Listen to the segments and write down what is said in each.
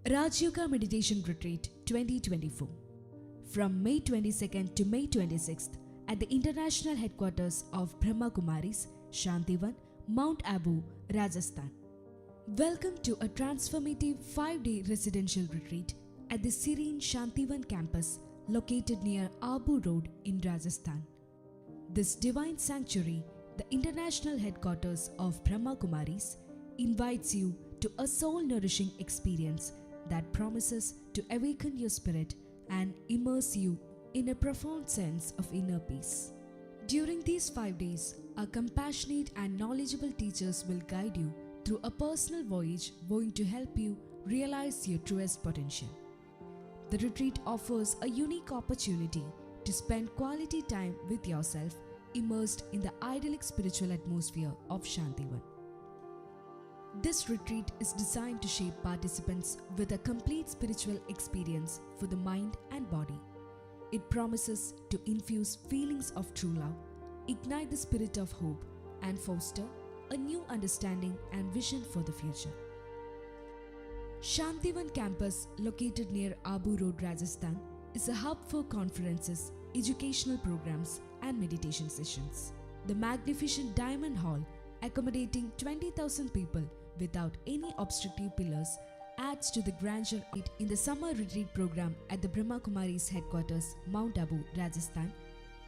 Rajayoga Meditation Retreat 2024 from May 22nd to May 26th at the international headquarters of BrahmaKumaris, Shantivan, Mount Abu, Rajasthan. Welcome to a transformative 5-day residential retreat at the serene Shantivan campus located near Abu Road in Rajasthan. This divine sanctuary, the international headquarters of BrahmaKumaris, invites you to a soul-nourishing experience that promises to awaken your spirit and immerse you in a profound sense of inner peace. During these 5 days, our compassionate and knowledgeable teachers will guide you through a personal voyage going to help you realize your truest potential. The retreat offers a unique opportunity to spend quality time with yourself, immersed in the idyllic spiritual atmosphere of Shantivan. This retreat is designed to shape participants with a complete spiritual experience for the mind and body. It promises to infuse feelings of true love, ignite the spirit of hope, and foster a new understanding and vision for the future. Shantivan campus, located near Abu Road, Rajasthan, is a hub for conferences, educational programs, and meditation sessions. The magnificent Diamond Hall, accommodating 20,000 people without any obstructive pillars, adds to the grandeur in the summer retreat program at the BrahmaKumaris headquarters, Mount Abu, Rajasthan.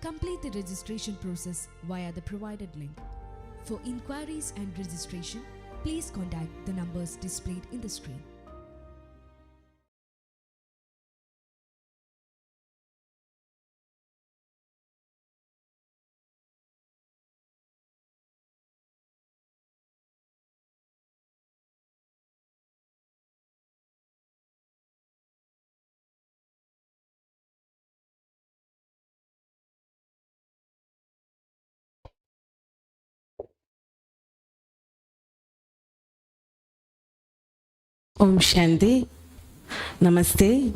Complete the registration process via the provided link. For inquiries and registration, please contact the numbers displayed in the screen. Om Shanti, Namaste.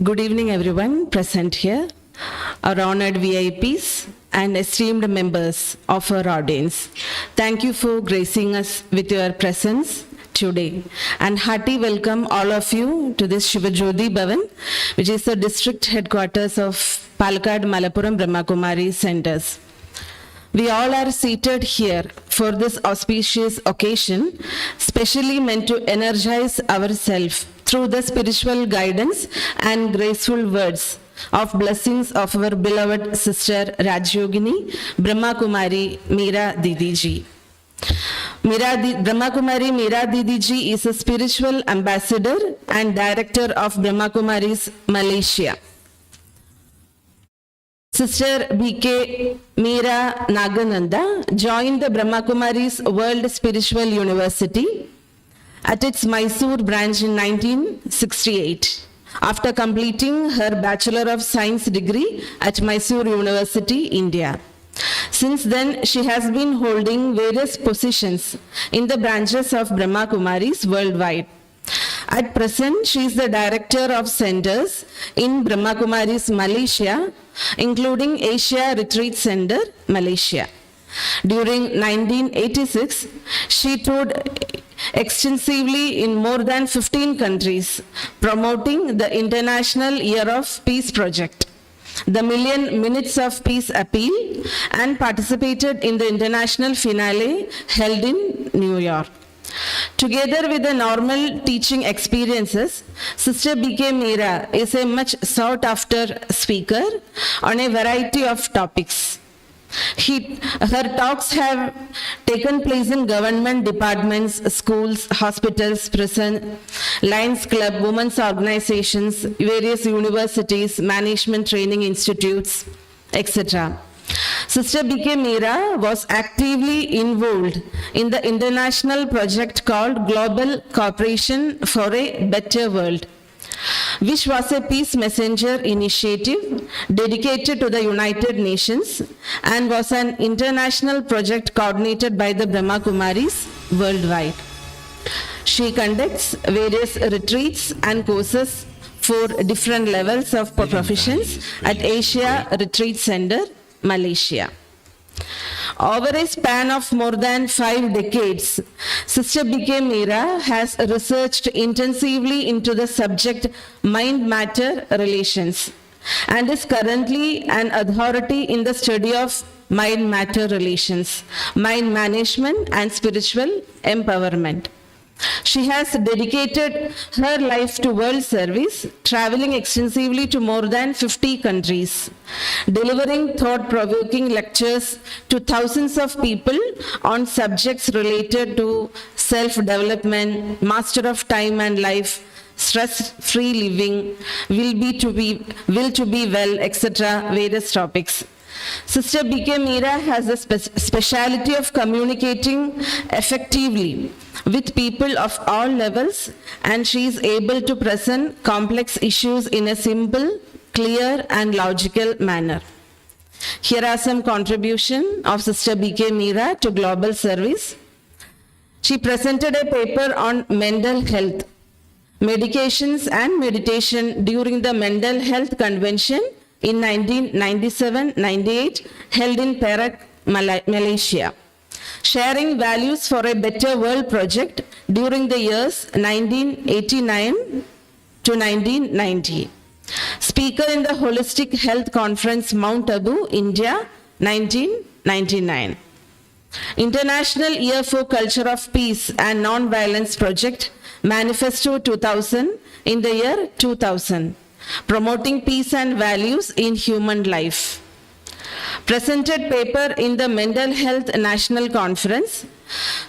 Good evening everyone present here, our honored VIPs and esteemed members of our audience. Thank you for gracing us with your presence today, and hearty welcome all of you to this Shivajyothibhavan, which is the district headquarters of Palakkad, Malappuram BrahmaKumaris Centers. We all are seated here for this auspicious occasion, specially meant to energize ourselves through the spiritual guidance and graceful words of blessings of our beloved sister Rajyogini, BrahmaKumari Meera Didiji. BrahmaKumari Meera Didiji is a spiritual ambassador and director of BrahmaKumaris Malaysia. Sister B.K. Meera Nagananada joined the BrahmaKumaris World Spiritual University at its Mysore branch in 1968 after completing her Bachelor of Science degree at Mysore University, India. Since then, she has been holding various positions in the branches of BrahmaKumaris worldwide. At present, she is the Director of Centers in BrahmaKumaris Malaysia, including Asia Retreat Center, Malaysia. During 1986, she toured extensively in more than 15 countries, promoting the International Year of Peace Project, the Million Minutes of Peace Appeal, and participated in the international finale held in New York. Together with the normal teaching experiences, Sister B.K. Meera is a much sought-after speaker on a variety of topics. Her talks have taken place in government departments, schools, hospitals, prison, Lions Club, women's organizations, various universities, management training institutes, etc. Sister B.K. Meera was actively involved in the international project called Global Cooperation for a Better World, which was a peace messenger initiative dedicated to the United Nations and was an international project coordinated by the BrahmaKumaris worldwide. She conducts various retreats and courses for different levels of professions at Asia Retreat Center, Malaysia. Over a span of more than 5 decades, Sister B.K. Meera has researched intensively into the subject mind-matter relations and is currently an authority in the study of mind-matter relations, mind management and spiritual empowerment. She has dedicated her life to world service, traveling extensively to more than 50 countries, delivering thought-provoking lectures to thousands of people on subjects related to self-development, master of time and life, stress-free living, will to be well, etc., various topics. Sister B.K. Meera has the speciality of communicating effectively with people of all levels, and she is able to present complex issues in a simple, clear and logical manner. Here are some contributions of Sister B.K. Meera to global service. She presented a paper on mental health, medications and meditation during the Mental Health Convention in 1997-98 held in Palakkad, Malaysia, sharing values for a better world project during the years 1989 to 1990. Speaker in the Holistic Health Conference, Mount Abu, India, 1999. International Year for Culture of Peace and Non-Violence Project, Manifesto 2000 in the year 2000. Promoting peace and values in human life. Presented paper in the Mental Health National Conference,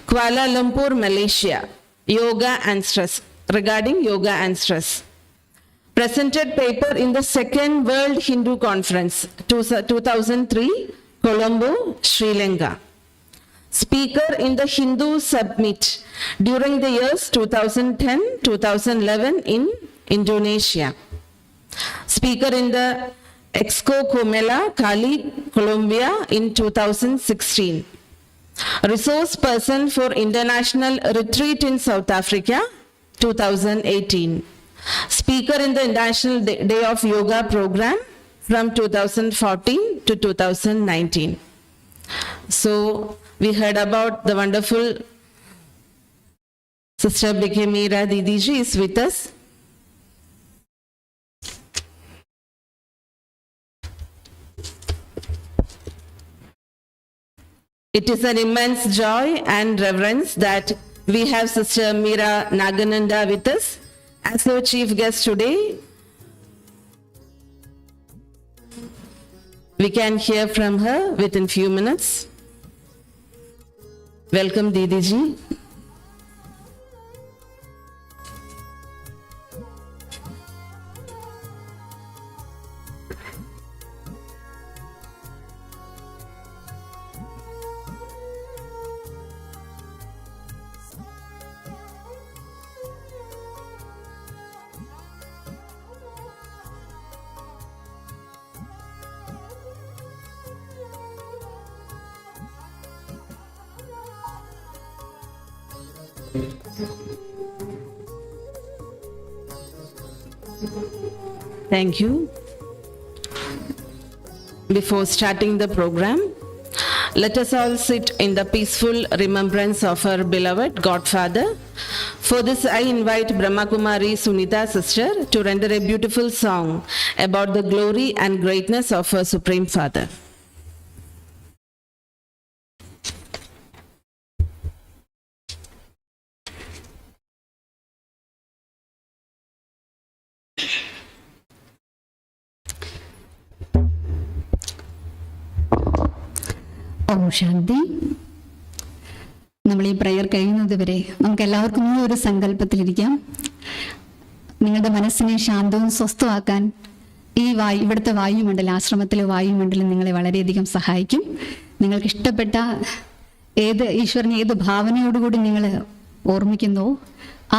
Kuala Lumpur, Malaysia, Yoga and Stress, regarding yoga and stress. Presented paper in the Second World Hindu Conference, 2003, Colombo, Sri Lanka. Speaker in the Hindu Summit during the years 2010-2011 in Indonesia. Speaker in the Exco Comela, Cali, Colombia in 2016. Resource person for International Retreat in South Africa, 2018. Speaker in the International Day of Yoga program from 2014 to 2019. So, we heard about the wonderful Sister B.K. Meera Didiji is with us. It is an immense joy and reverence that we have Sister Meera Nagananada with us as our chief guest today. We can hear from her within few minutes. Welcome, Didiji. Thank you. Before starting the program, let us all sit in the peaceful remembrance of our beloved Godfather. For this, I invite BrahmaKumaris Sunita sister to render a beautiful song about the glory and greatness of our Supreme Father. Om Shanti. നമ്മൾ ഈ prayer കഴിയുന്നത് വരെ നമുക്ക് എല്ലാവർക്കും ഈ ഒരു സങ്കല്പത്തിലിരിക്കാം. നിങ്ങളുടെ മനസ്സിനെ ശാന്തവും സ്വസ്ഥമാക്കാൻ ഇവിടുത്തെ വായുമണ്ഡലം, ആശ്രമത്തിലെ വായുമണ്ഡലം നിങ്ങളെ വളരെയധികം സഹായിക്കും. നിങ്ങൾക്ക് ഇഷ്ടപ്പെട്ട ഈശ്വരനെ ഏത് ഭാവനയോടുകൂടി നിങ്ങൾ ഓർമ്മിക്കുന്നുവോ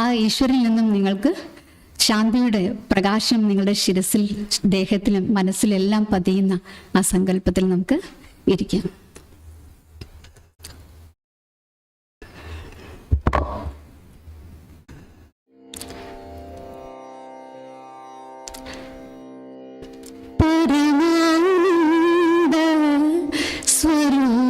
ആ ഈശ്വരിൽ നിന്നും നിങ്ങൾക്ക് ശാന്തിയുടെ പ്രകാശം നിങ്ങളുടെ ശിരസിൽ, ദേഹത്തിലും മനസ്സിലെല്ലാം പതിയുന്ന ആ സങ്കല്പത്തിൽ നമുക്ക് ഇരിക്കാം. സ്വരൂപ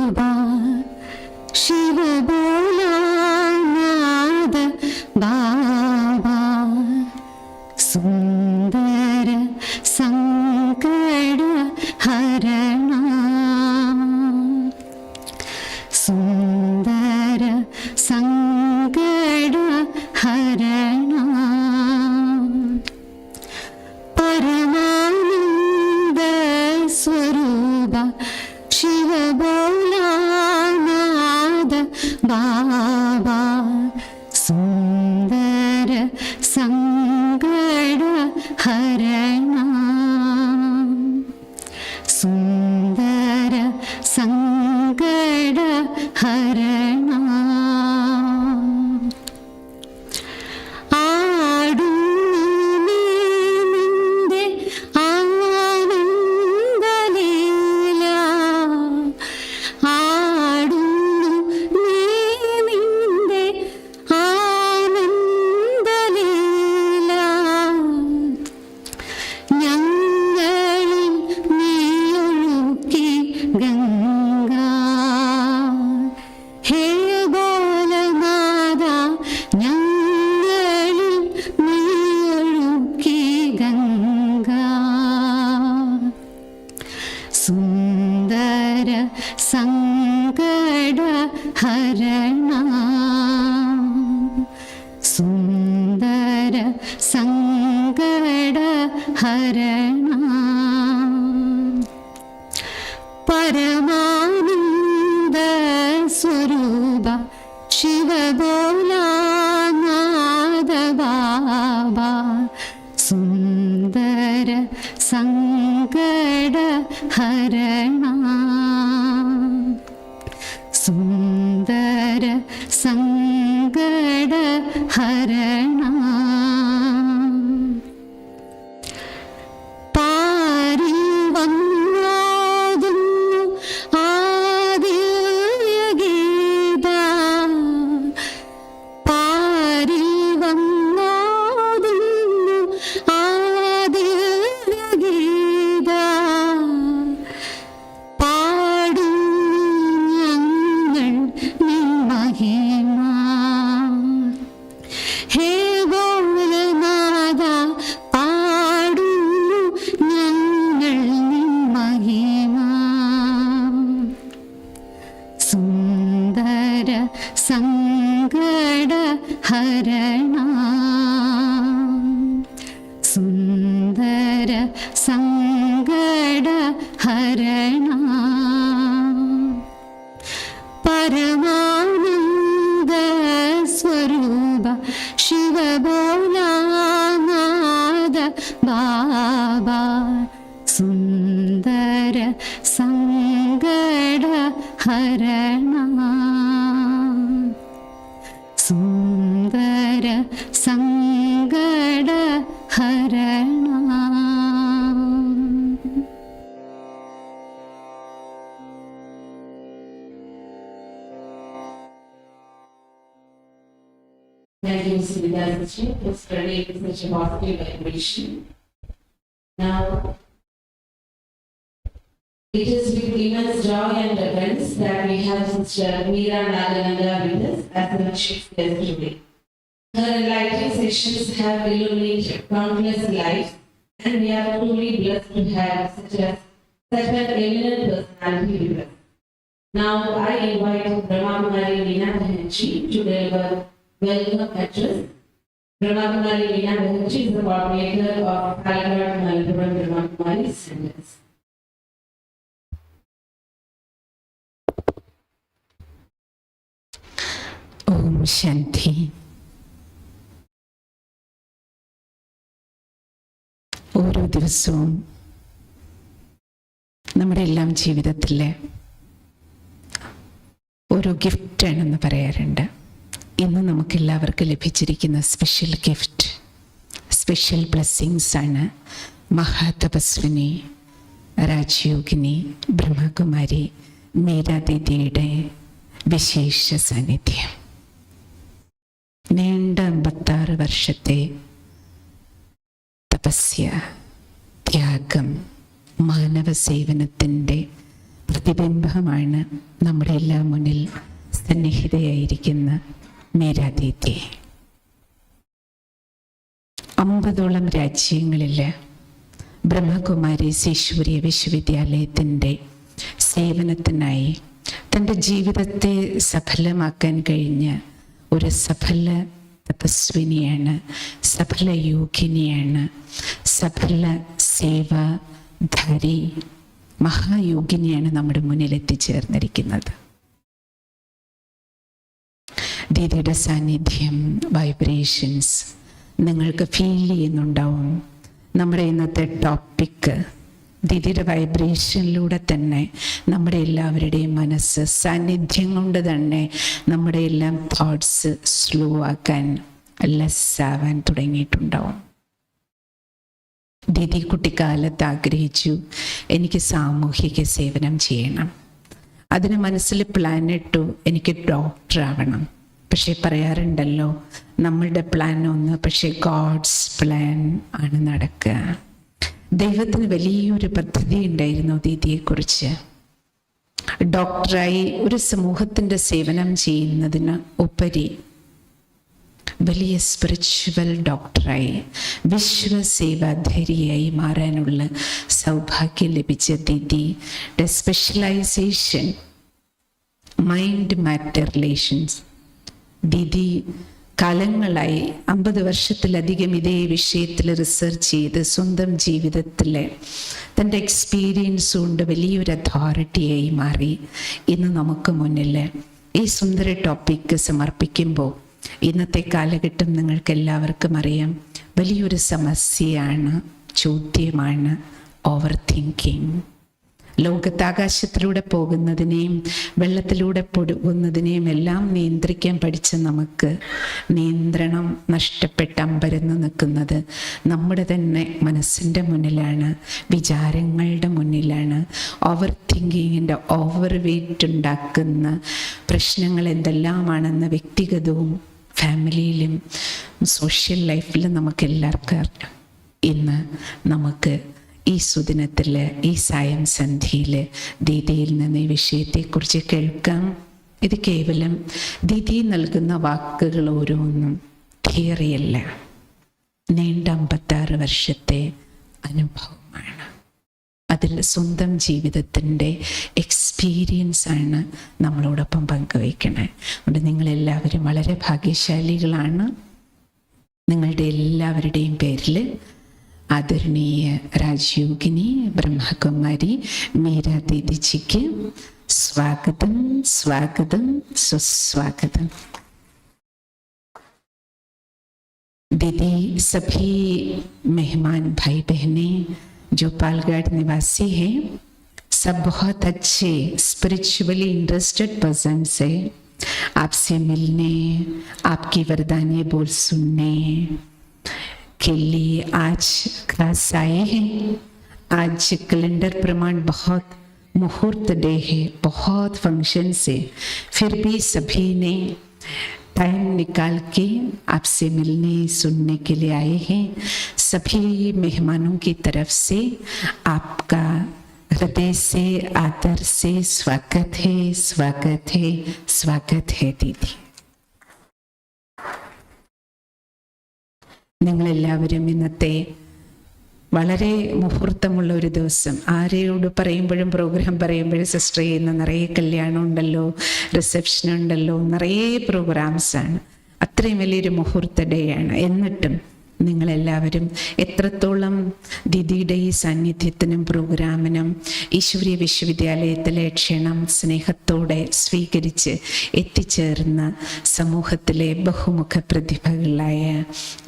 സങ്കട ഹരണ സുന്ദര സങ്കട ഹരണ സുന്ദര സങ്കട ഹരണ സുന്ദര സങ്കട ഹരണ പരമാനന്ദ സ്വരൂപ ശിവബോലാനാഥ ബാബ സുന്ദര സങ്കട ഹരണ സുന്ദര സങ്കട ഹരണ പാരിൽ വന്നോതുന്നു ആദിവ്യഗീത പാരിൽ വന്നോതുന്നു ആദിവ്യഗീത പാടുന്നു ഞങ്ങൾ നിൻ മഹിമ ഹേ ഗോകുലനാഥ പാടുന്നു ഞങ്ങൾ നിൻ മഹിമ സുന്ദര സങ്കട ഹരണ സുന്ദര സങ്കട ഹരണ പരമാനന്ദ സ്വരൂപ ശിവബോലാനാഥ ബാബ സുന്ദര സങ്കട ഹരണ സുന്ദര സങ്കട ഹരണ Thank you, Mr. Gita for spreading such a positive vibration. Now, it is with immense joy and reverence that we have Sister Meera Nagananada with us as the chief guest today. Her enlightening sessions have illuminated countless lives, and we are truly blessed to have such an eminent personality with us. Now, I invite BrahmaKumaris Meditation Centers to deliver welcome address. BrahmaKumaris Meditation Centers is the coordinator of Palakkad, Malayalam BrahmaKumaris Centers. Om Shanti. ഓരോ ദിവസവും നമ്മുടെ എല്ലാം ജീവിതത്തിലെ ഓരോ ഗിഫ്റ്റാണെന്ന് പറയാറുണ്ട്. ഇന്ന് നമുക്കെല്ലാവർക്കും ലഭിച്ചിരിക്കുന്ന സ്പെഷ്യൽ ഗിഫ്റ്റ്, സ്പെഷ്യൽ ബ്ലെസ്സിങ്സ് ആണ് മഹാതപസ്വിനി രാജയോഗിനി ബ്രഹ്മകുമാരി മീരാ ദീദിയുടെ വിശേഷ സാന്നിധ്യം. നീണ്ട 56 വർഷത്തെ തപസ്യ, ത്യാഗം, മാനവ സേവനത്തിൻ്റെ പ്രതിബിംബമാണ് നമ്മുടെ എല്ലാ മുന്നിൽ സന്നിഹിതയായിരിക്കുന്ന മീരാ ദീദി. 50ഓളം രാജ്യങ്ങളിൽ ബ്രഹ്മകുമാരീസ് ഈശ്വരീയ വിശ്വവിദ്യാലയത്തിൻ്റെ സേവനത്തിനായി തൻ്റെ ജീവിതത്തെ സഫലമാക്കാൻ കഴിഞ്ഞ ഒരു സഫല തപസ്വിനിയാണ്, സഫല യോഗിനിയാണ്, സഫല സേവാധാരി മഹായോഗിനിയാണ് നമ്മുടെ മുന്നിൽ എത്തിച്ചേർന്നിരിക്കുന്നത്. ദീദിയുടെ സാന്നിധ്യം, വൈബ്രേഷൻസ് നിങ്ങൾക്ക് ഫീൽ ചെയ്യുന്നുണ്ടാവും. നമ്മുടെ ഇന്നത്തെ ടോപ്പിക്ക് ദീദിയുടെ വൈബ്രേഷനിലൂടെ തന്നെ നമ്മുടെ എല്ലാവരുടെയും മനസ്സ് സാന്നിധ്യം കൊണ്ട് തന്നെ നമ്മുടെ എല്ലാം തോട്ട്സ് സ്ലോ ആക്കാൻ, ലെസ് ആവാൻ തുടങ്ങിയിട്ടുണ്ടാവും. ദീദി കുട്ടിക്കാലത്ത് ആഗ്രഹിച്ചു എനിക്ക് സാമൂഹിക സേവനം ചെയ്യണം. അതിന് മനസ്സിൽ പ്ലാൻ ഇട്ടു എനിക്ക് ഡോക്ടർ ആവണം. പക്ഷെ പറയാറുണ്ടല്ലോ നമ്മളുടെ പ്ലാൻ ഒന്ന്, പക്ഷെ ഗോഡ്സ് പ്ലാൻ ആണ് നടക്കുക. ദൈവത്തിന് വലിയൊരു പദ്ധതി ഉണ്ടായിരുന്നു ദീദിയെക്കുറിച്ച്. ഡോക്ടറായി ഒരു സമൂഹത്തിൻ്റെ സേവനം ചെയ്യുന്നതിന് ഉപരി വലിയ സ്പിരിച്വൽ ഡോക്ടറായി വിശ്വസേവാധാരിയായി മാറാനുള്ള സൗഭാഗ്യം ലഭിച്ച ദീദിയുടെ സ്പെഷ്യലൈസേഷൻ മൈൻഡ് മാറ്റർ റിലേഷൻസ്. ദീദി കാലങ്ങളായി 50 വർഷത്തിലധികം ഇതേ വിഷയത്തിൽ റിസർച്ച് ചെയ്ത് സ്വന്തം ജീവിതത്തിലെ തൻ്റെ എക്സ്പീരിയൻസ് കൊണ്ട് വലിയൊരു അതോറിറ്റിയായി മാറി ഇന്ന് നമുക്ക് മുന്നിൽ ഈ സുന്ദര ടോപ്പിക്ക് സമർപ്പിക്കുമ്പോൾ ഇന്നത്തെ കാലഘട്ടം നിങ്ങൾക്ക് എല്ലാവർക്കും അറിയാം വലിയൊരു സമസ്യയാണ്, ചോദ്യമാണ് ഓവർ തിങ്കിങ്. ലോകത്താകാശത്തിലൂടെ പോകുന്നതിനെയും വെള്ളത്തിലൂടെ പോകുന്നതിനെയും എല്ലാം നിയന്ത്രിക്കാൻ പഠിച്ച നമുക്ക് നിയന്ത്രണം നഷ്ടപ്പെട്ട് അമ്പരന്ന് നിൽക്കുന്നത് നമ്മുടെ തന്നെ മനസ്സിൻ്റെ മുന്നിലാണ്, വിചാരങ്ങളുടെ മുന്നിലാണ്. ഓവർ തിങ്കിങ്ങിൻ്റെ ഓവർ വെയ്റ്റ് ഉണ്ടാക്കുന്ന പ്രശ്നങ്ങൾ എന്തെല്ലാമാണെന്ന് വ്യക്തിഗതവും ഫാമിലിയിലും സോഷ്യൽ ലൈഫിലും നമുക്ക് എല്ലാവർക്കും അറിയാം. ഇന്ന് നമുക്ക് ഈ സുദിനത്തിൽ, ഈ സായം സന്ധ്യയിൽ ദീദിയിൽ നിന്ന് ഈ വിഷയത്തെക്കുറിച്ച് കേൾക്കാം. ഇത് കേവലം ദീദി നൽകുന്ന വാക്കുകൾ ഓരോന്നും തിയറിയല്ല, നീണ്ട 56 വർഷത്തെ അനുഭവമാണ്. അതിൽ സ്വന്തം ജീവിതത്തിൻ്റെ എക്സ്പീരിയൻസ് ആണ് നമ്മളോടൊപ്പം പങ്കുവയ്ക്കണേ. അതുകൊണ്ട് നിങ്ങളെല്ലാവരും വളരെ ഭാഗ്യശാലികളാണ്. നിങ്ങളുടെ എല്ലാവരുടെയും പേരിൽ ആദരണീയ രാജയോഗിനി ബ്രഹ്മകുമാരി മീര ദീദിജിക്ക് स्वागतम स्वागतम सुस्वागतम। दीदी, सभी मेहमान भाई बहनें जो पालगढ़ निवासी हैं, सब बहुत अच्छे स्पिरिचुअली इंटरेस्टेड पर्सन्स है। आपसे मिलने, आपकी वरदानी बोल सुनने के लिए आज खास आए हैं। आज कैलेंडर प्रमाण बहुत मुहूर्त डे है, बहुत फंक्शन से, फिर भी सभी ने टाइम निकाल के आपसे मिलने सुनने के लिए आए हैं। सभी मेहमानों की तरफ से आपका हृदय से आदर से स्वागत है, स्वागत है, स्वागत है दीदी। നിങ്ങളെല്ലാവരും ഇന്നത്തെ വളരെ മുഹൂർത്തമുള്ള ഒരു ദിവസം, ആരെയോട് പറയുമ്പോഴും പ്രോഗ്രാം പറയുമ്പോഴും സിസ്റ്റർ ചെയ്യുന്ന നിറയെ കല്യാണം ഉണ്ടല്ലോ, റിസപ്ഷൻ ഉണ്ടല്ലോ, നിറയെ പ്രോഗ്രാംസാണ്. അത്രയും വലിയൊരു മുഹൂർത്ത ഡേ ആണ്. എന്നിട്ടും നിങ്ങളെല്ലാവരും എത്രത്തോളം ദീദിയുടെ ഈ സാന്നിധ്യത്തിനും പ്രോഗ്രാമിനും ഈശ്വരീയ വിശ്വവിദ്യാലയത്തിലെ ക്ഷണം സ്നേഹത്തോടെ സ്വീകരിച്ച് എത്തിച്ചേർന്ന സമൂഹത്തിലെ ബഹുമുഖ പ്രതിഭകളായ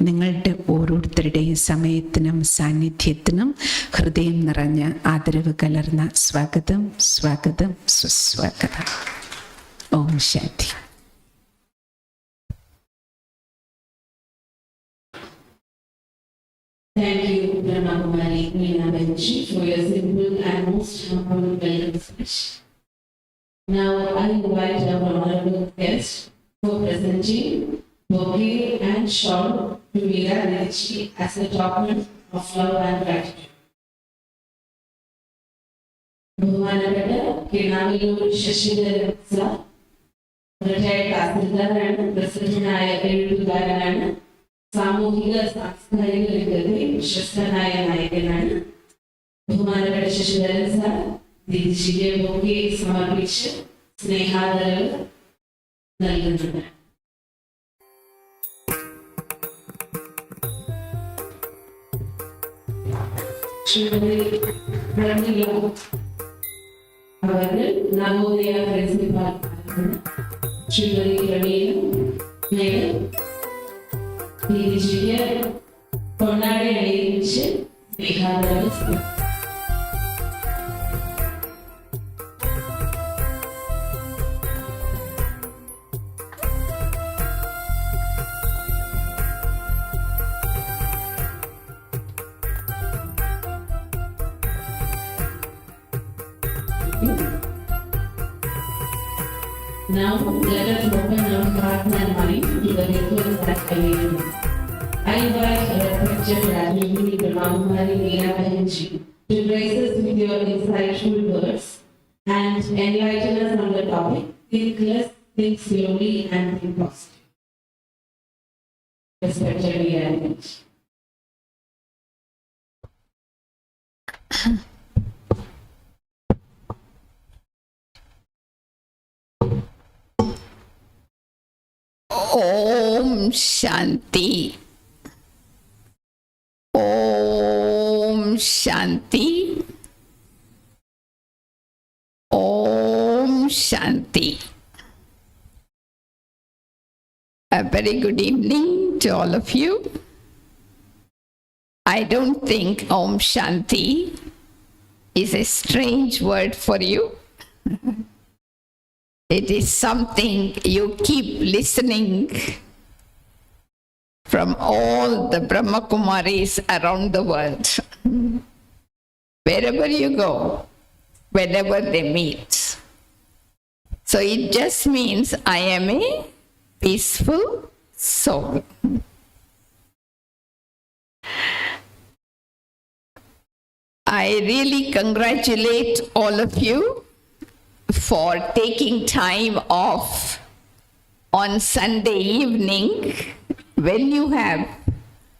നിങ്ങളുടെ ഓരോരുത്തരുടെയും സമയത്തിനും സാന്നിധ്യത്തിനും ഹൃദയം നിറഞ്ഞ ആദരവ് കലർന്ന സ്വാഗതം, സ്വാഗതം, സുസ്വാഗതം. Om Shanti. Thank you, BrahmaKumari Meera for your simple and most humble welcome speech. Now I invite our honorable guest for presenting bouquet and shawl to Meera as a token of love and gratitude. ബഹുമാനപ്പെട്ട കിണാവിലൂർ Sasidharan sir retired തഹസിൽദാറാണ്, പ്രസിദ്ധനായ എഴുത്തുകാരനാണ്, സാമൂഹിക സാംസ്കാരിക രംഗത്തെ വിശ്വസ്തനായ നായകനാണ്. ബഹുമാനപ്പെട്ട Sasidharan sir ദീദിജിക്ക് bouquet സമർപ്പിച്ച് സ്നേഹാദരവ് നൽകുന്നുണ്ട്. അവര് നവോദയ പ്രിൻസിപ്പാൾ ശ്രീമതി രമീല മേഡം, തിരിച്ച് പൊന്നാടി അണിയിച്ച് വിഹാരം Now, let us open our heart and mind to the ritual activation. I invite our picture Rajayoga BrahmaKumaris Meditation Centers to grace us with your insightful words and enlighten us on the topic. Think less, think slowly, and think positive. Respectfully arranged. Om Shanti. Om Shanti. Om Shanti. A very good evening to all of you. I don't think Om Shanti is a strange word for you. It is something you keep listening from all the BrahmaKumaris around the world. Wherever you go, whenever they meet. So it just means I am a peaceful soul. I really congratulate all of you for taking time off on Sunday evening when you have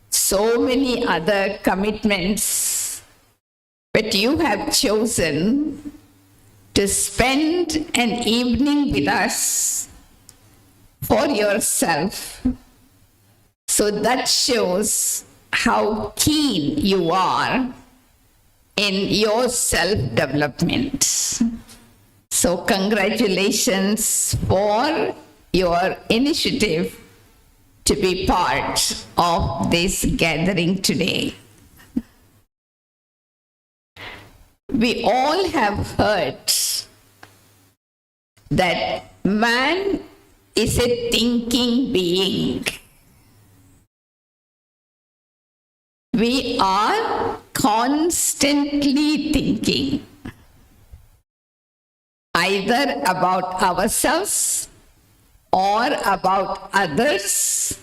so many other commitments, but you have chosen to spend an evening with us for yourself. So that shows how keen you are in your self-development. So congratulations for your initiative to be part of this gathering today. We all have heard that man is a thinking being. We are constantly thinking. Either about ourselves or about others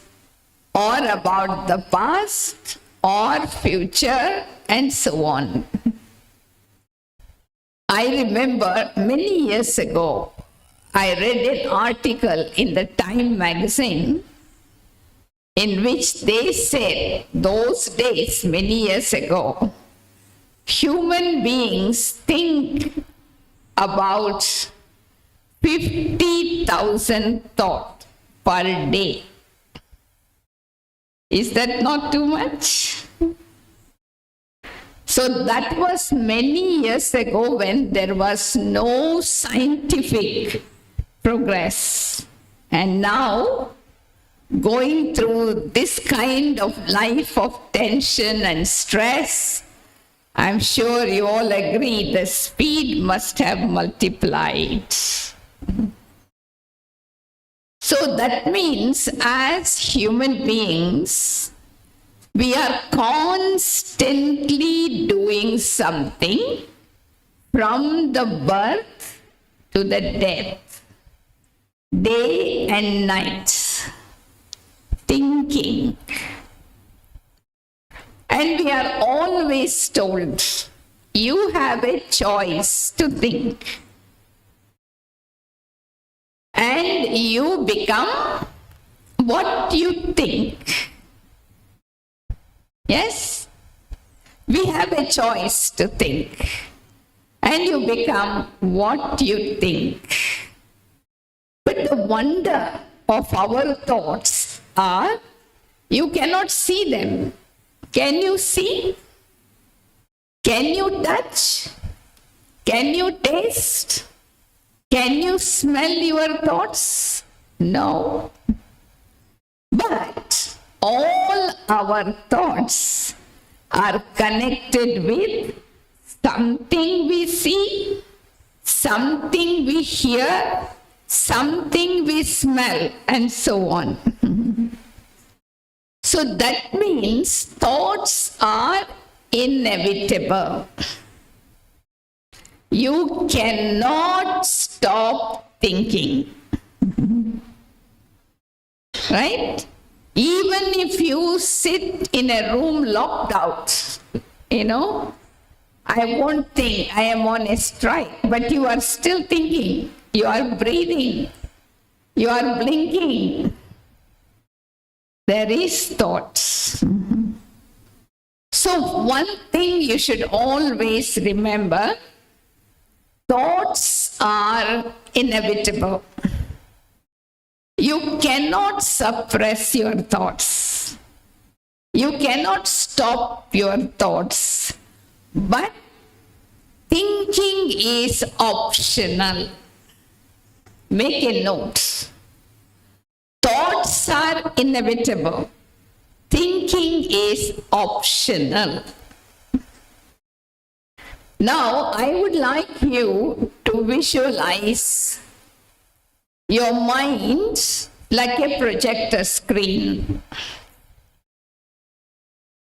or about the past or future and so on. I remember many years ago, I read an article in the Time magazine in which they said, those days, many years ago, human beings think about 50,000 thoughts per day. Is that not too much? So that was many years ago when there was no scientific progress. And now, going through this kind of life of tension and stress, I'm sure you all agree the speed must have multiplied. So that means as human beings, we are constantly doing something from the birth to the death, day and night, thinking. And we are always told, you have a choice to think. And you become what you think. Yes? We have a choice to think. And you become what you think. But the wonder of our thoughts are, you cannot see them. Can you see? Can you touch? Can you taste? Can you smell your thoughts? No. But all our thoughts are connected with something we see, something we hear, something we smell, and so on. So that means thoughts are inevitable. You cannot stop thinking. Right? Even if you sit in a room locked out, I won't think, I am on a strike, but you are still thinking, you are breathing, you are blinking. There is thoughts. So one thing you should always remember, thoughts are inevitable. You cannot suppress your thoughts. You cannot stop your thoughts. But thinking is optional. Make a note. Thoughts are inevitable. Thinking is optional. Now, I would like you to visualize your mind like a projector screen.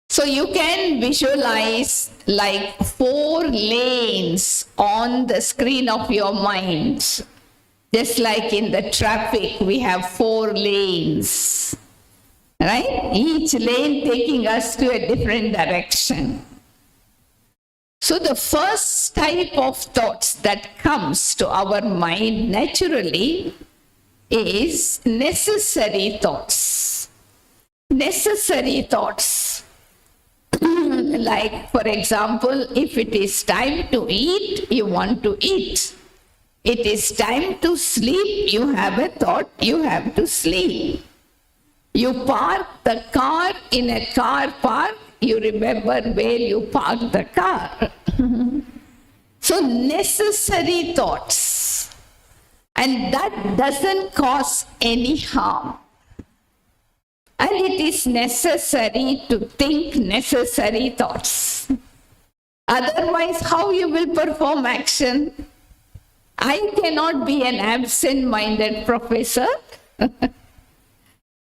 So you can visualize like 4 lanes on the screen of your mind. Just like in the traffic, we have 4 lanes, right? Each lane taking us to a different direction. So the first type of thoughts that comes to our mind naturally is necessary thoughts. Necessary thoughts. Like, for example, if it is time to eat, you want to eat. It is time to sleep, you have a thought, you have to sleep. You park the car in a car park, you remember where you parked the car. So necessary thoughts. And that doesn't cause any harm. And it is necessary to think necessary thoughts. Otherwise, how you will perform action? I cannot be an absent-minded professor.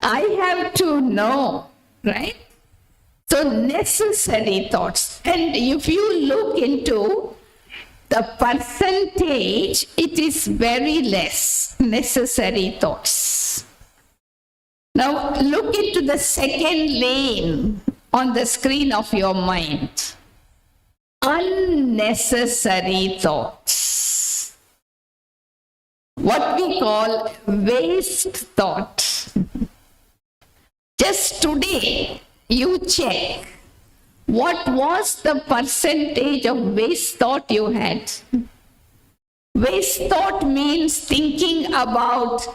I have to know, right? So necessary thoughts. And if you look into the percentage, it is very less necessary thoughts. Now look into the second lane on the screen of your mind. Unnecessary thoughts. What we call waste thought. Just today, you check what was the percentage of waste thought you had. Waste thought means thinking about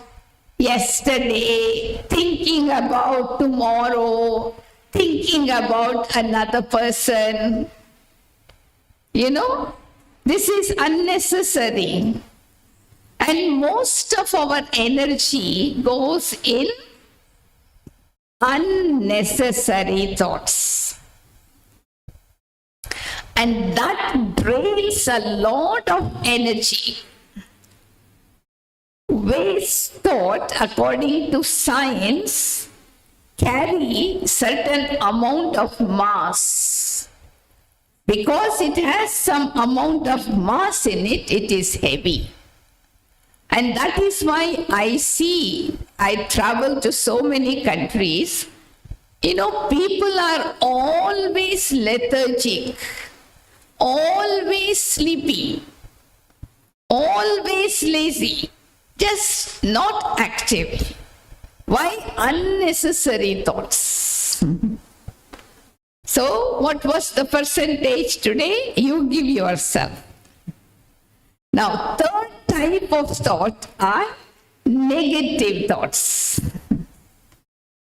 yesterday, thinking about tomorrow, thinking about another person. This is unnecessary. And most of our energy goes in unnecessary thoughts. And that drains a lot of energy. Waste thought, according to science, carry certain amount of mass. Because it has some amount of mass in it, it is heavy. And that is why I travel to so many countries. People are always lethargic, always sleepy, always lazy, just not active. Why? Unnecessary thoughts. So, what was the percentage today? You give yourself. Now, third type of thought are negative thoughts.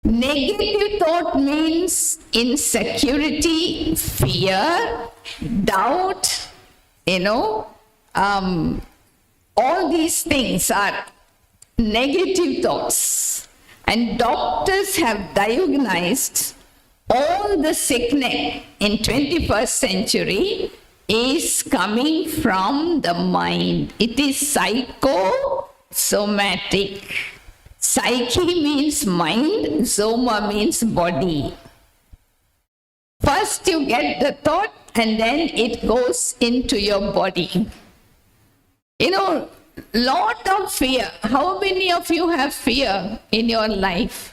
Negative thought means insecurity, fear, doubt, all these things are negative thoughts. And doctors have diagnosed all the sickness in 21st century is coming from the mind. It is psychosomatic. Psyche means mind, soma means body. First you get the thought and then it goes into your body. You know, lot of fear. How many of you have fear in your life?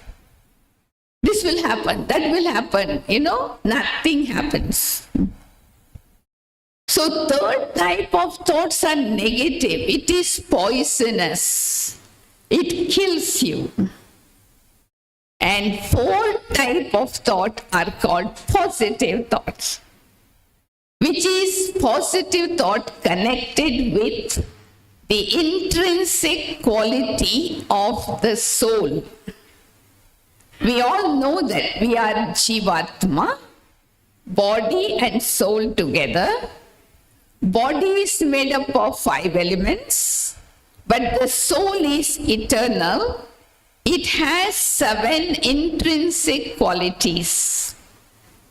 This will happen, that will happen. You know, nothing happens. So third type of thoughts are negative. It is poisonous. It kills you. And fourth type of thought are called positive thoughts, which is positive thought connected with the intrinsic quality of the soul. We all know that we are Jivatma, body and soul together. Body is made up of 5 elements, but the soul is eternal. It has 7 intrinsic qualities.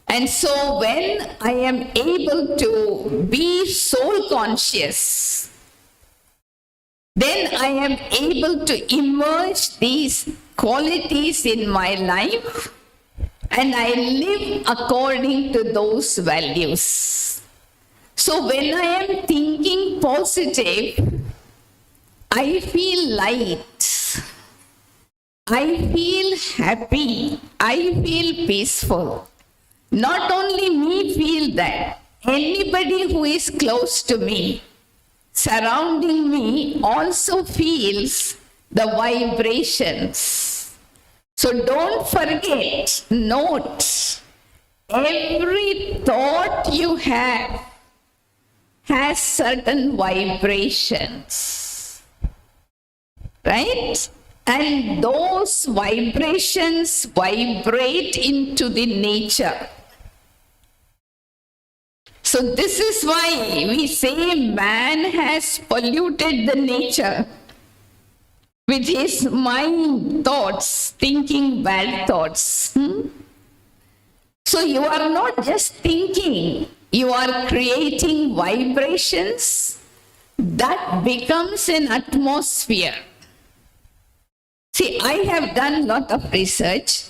And so when I am able to be soul conscious, then I am able to emerge these qualities in my life and I live according to those values. So when I am thinking positive, I feel light, I feel happy, I feel peaceful. Not only me feel that, anybody who is close to me, surrounding me also feels the vibrations. So don't forget, note, every thought you have has certain vibrations, right? And those vibrations vibrate into the nature. So this is why we say man has polluted the nature with his mind thoughts, thinking bad thoughts. So you are not just thinking, you are creating vibrations that becomes an atmosphere. See, I have done a lot of research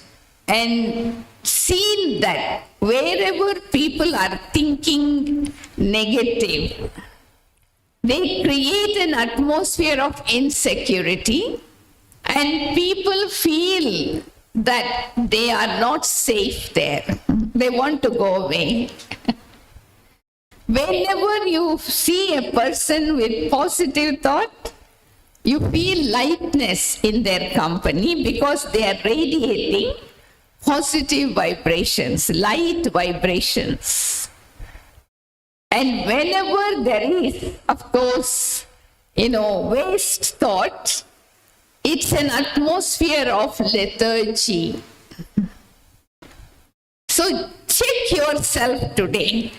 and seen that wherever people are thinking negative, they create an atmosphere of insecurity and people feel that they are not safe there. They want to go away. Whenever you see a person with positive thought, you feel lightness in their company because they are radiating positive vibrations, light vibrations. And whenever there is, of course, waste thought, it's an atmosphere of lethargy. So check yourself today,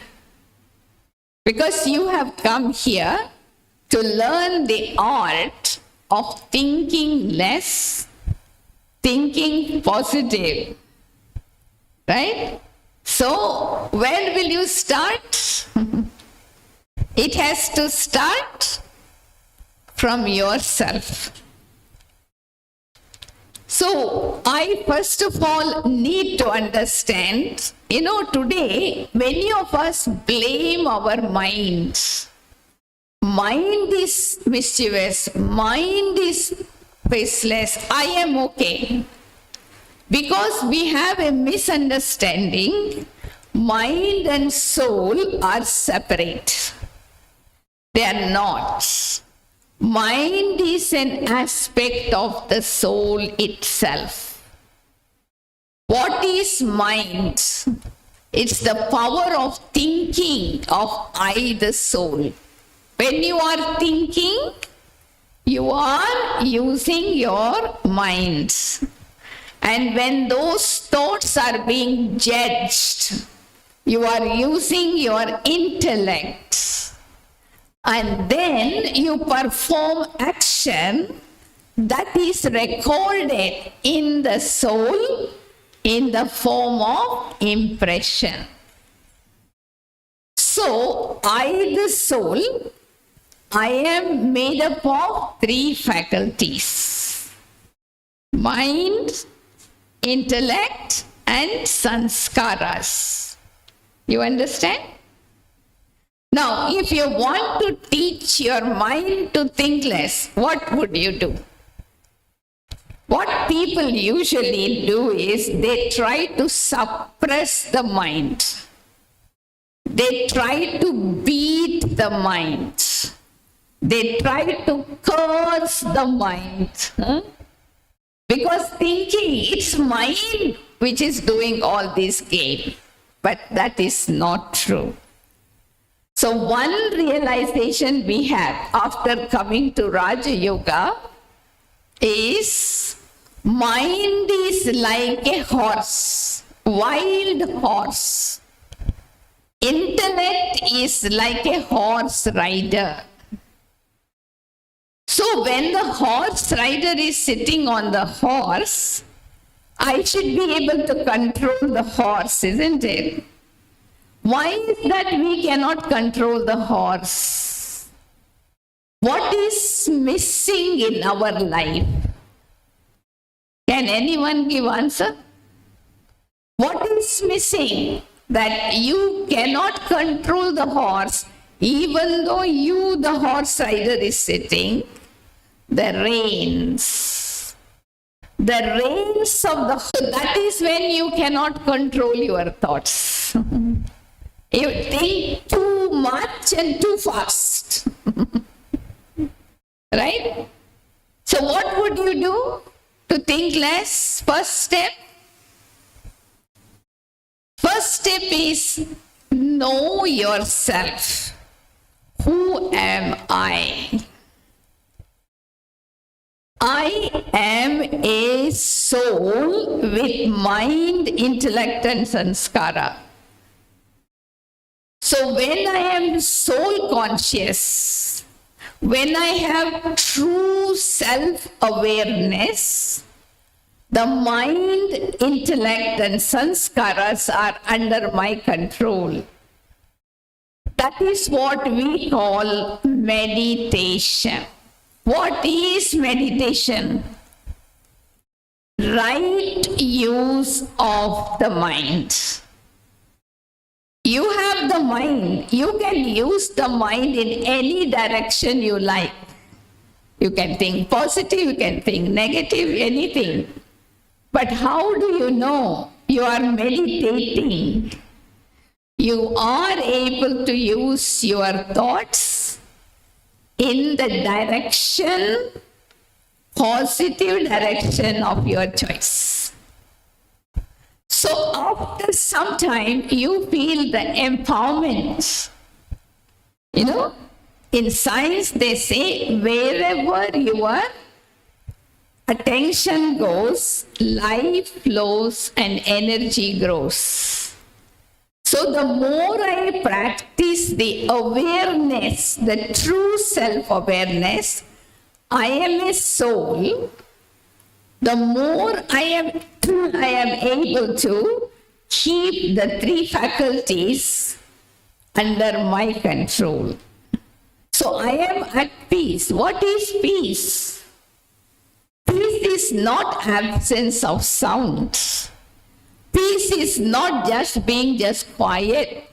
because you have come here to learn the art of thinking less, thinking positive, right? So where will you start? It has to start from yourself. So I first of all need to understand, today many of us blame our minds. Mind is mischievous, mind is faceless, I am okay. Because we have a misunderstanding, mind and soul are separate. They are not. Mind is an aspect of the soul itself. What is mind? It's the power of thinking of I, the soul. When you are thinking, you are using your mind. And when those thoughts are being judged, you are using your intellect. And then you perform action that is recorded in the soul in the form of impression. So, I, the soul, I am made up of three faculties: mind, intellect, and sanskaras. You understand? Now, if you want to teach your mind to think less, what would you do? What people usually do is they try to suppress the mind. They try to beat the mind. They try to curse the mind. Because thinking it's mind which is doing all this game. But that is not true. So one realization we have after coming to Raja Yoga is mind is like a horse, wild horse. Intellect is like a horse rider. So when the horse rider is sitting on the horse, I should be able to control the horse, isn't it? Why is that we cannot control the horse? What is missing in our life? Can anyone give answer? What is missing that you cannot control the horse even though you, the horse rider, is sitting? The reins. The reins of the horse. That is when you cannot control your thoughts. You think too much and too fast. Right? So what would you do to think less? First step. First step is know yourself. Who am I? I am a soul with mind, intellect, and sanskara. So when I am soul conscious, when I have true self-awareness, the mind, intellect, and sanskaras are under my control. That is what we call meditation. What is meditation? Right use of the mind. You have the mind. You can use the mind in any direction you like. You can think positive, you can think negative, anything. But how do you know you are meditating? You are able to use your thoughts in the direction, positive direction of your choice. So after some time, you feel the empowerment. You know, in science they say wherever your attention goes, life flows and energy grows. So the more I practice the awareness, the true self-awareness, I am a soul, the more I am able to keep the three faculties under my control. So I am at peace. What is peace? Peace is not absence of sound. Peace is not just being quiet.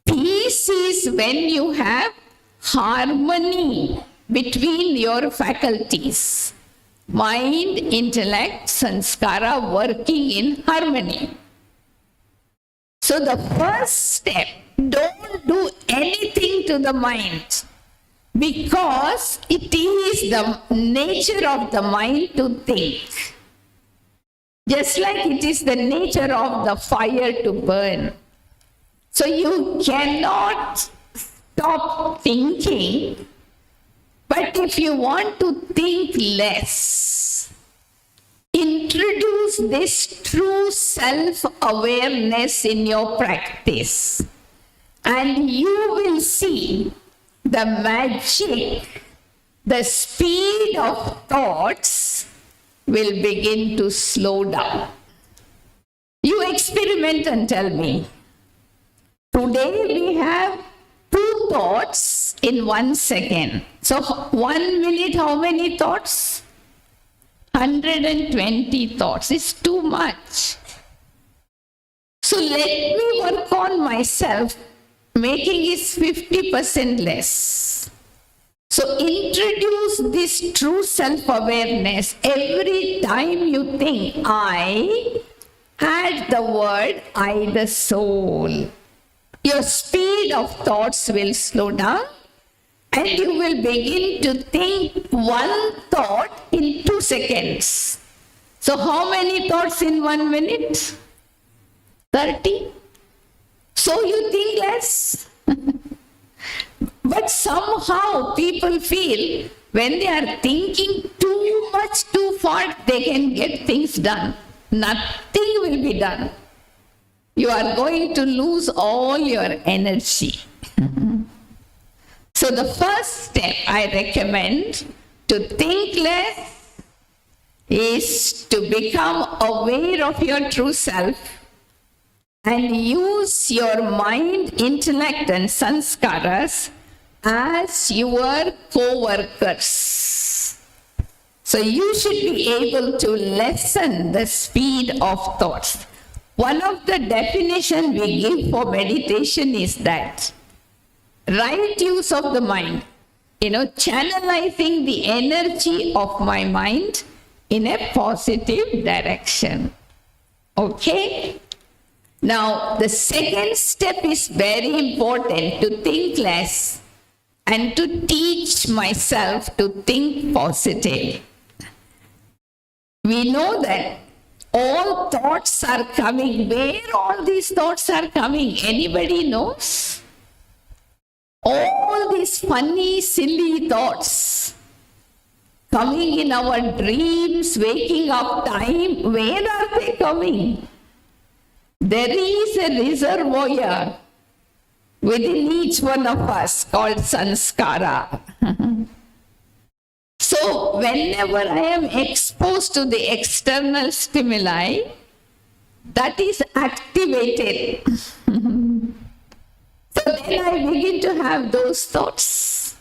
Peace is when you have harmony between your faculties. Mind, intellect, sanskara working in harmony. So the first step, don't do anything to the mind, because it is the nature of the mind to think. Just like it is the nature of the fire to burn. So you cannot stop thinking. But if you want to think less, introduce this true self-awareness in your practice. And you will see the magic the speed of thoughts will begin to slow down. You experiment and tell me. Today we have 2 thoughts in 1 second. So 1 minute, how many thoughts? 120 thoughts. It's too much. So let me work on myself, making it 50% less. So introduce this true self-awareness. Every time you think, I, add the word, I, the soul. Your speed of thoughts will slow down and you will begin to think 1 thought in 2 seconds. So how many thoughts in 1 minute? 30. So you think less. But somehow people feel when they are thinking too much, too far, they can get things done. Nothing will be done. You are going to lose all your energy. So the first step I recommend to think less is to become aware of your true self and use your mind, intellect and sanskaras as your co-workers. So you should be able to lessen the speed of thoughts. One of the definitions we give for meditation is that right use of the mind, channelizing the energy of my mind in a positive direction. Okay? Now, the second step is very important, to think less and to teach myself to think positive. We know that all thoughts are coming. Where all these thoughts are coming? Anybody knows? All these funny, silly thoughts coming in our dreams, waking up time, where are they coming? There is a reservoir within each one of us called sanskara. So whenever I am exposed to the external stimuli, that is activated. So then I begin to have those thoughts.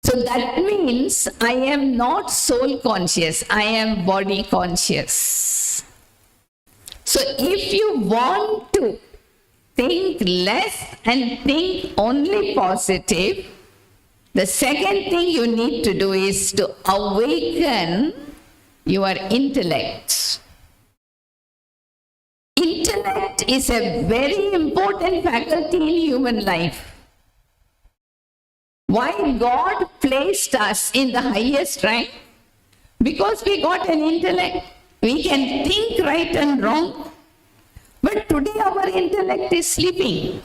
So that means I am not soul conscious, I am body conscious. So if you want to think less and think only positive, the second thing you need to do is to awaken your intellect. Intellect is a very important faculty in human life. Why God placed us in the highest rank? Because we got an intellect. We can think right and wrong. But today our intellect is sleeping.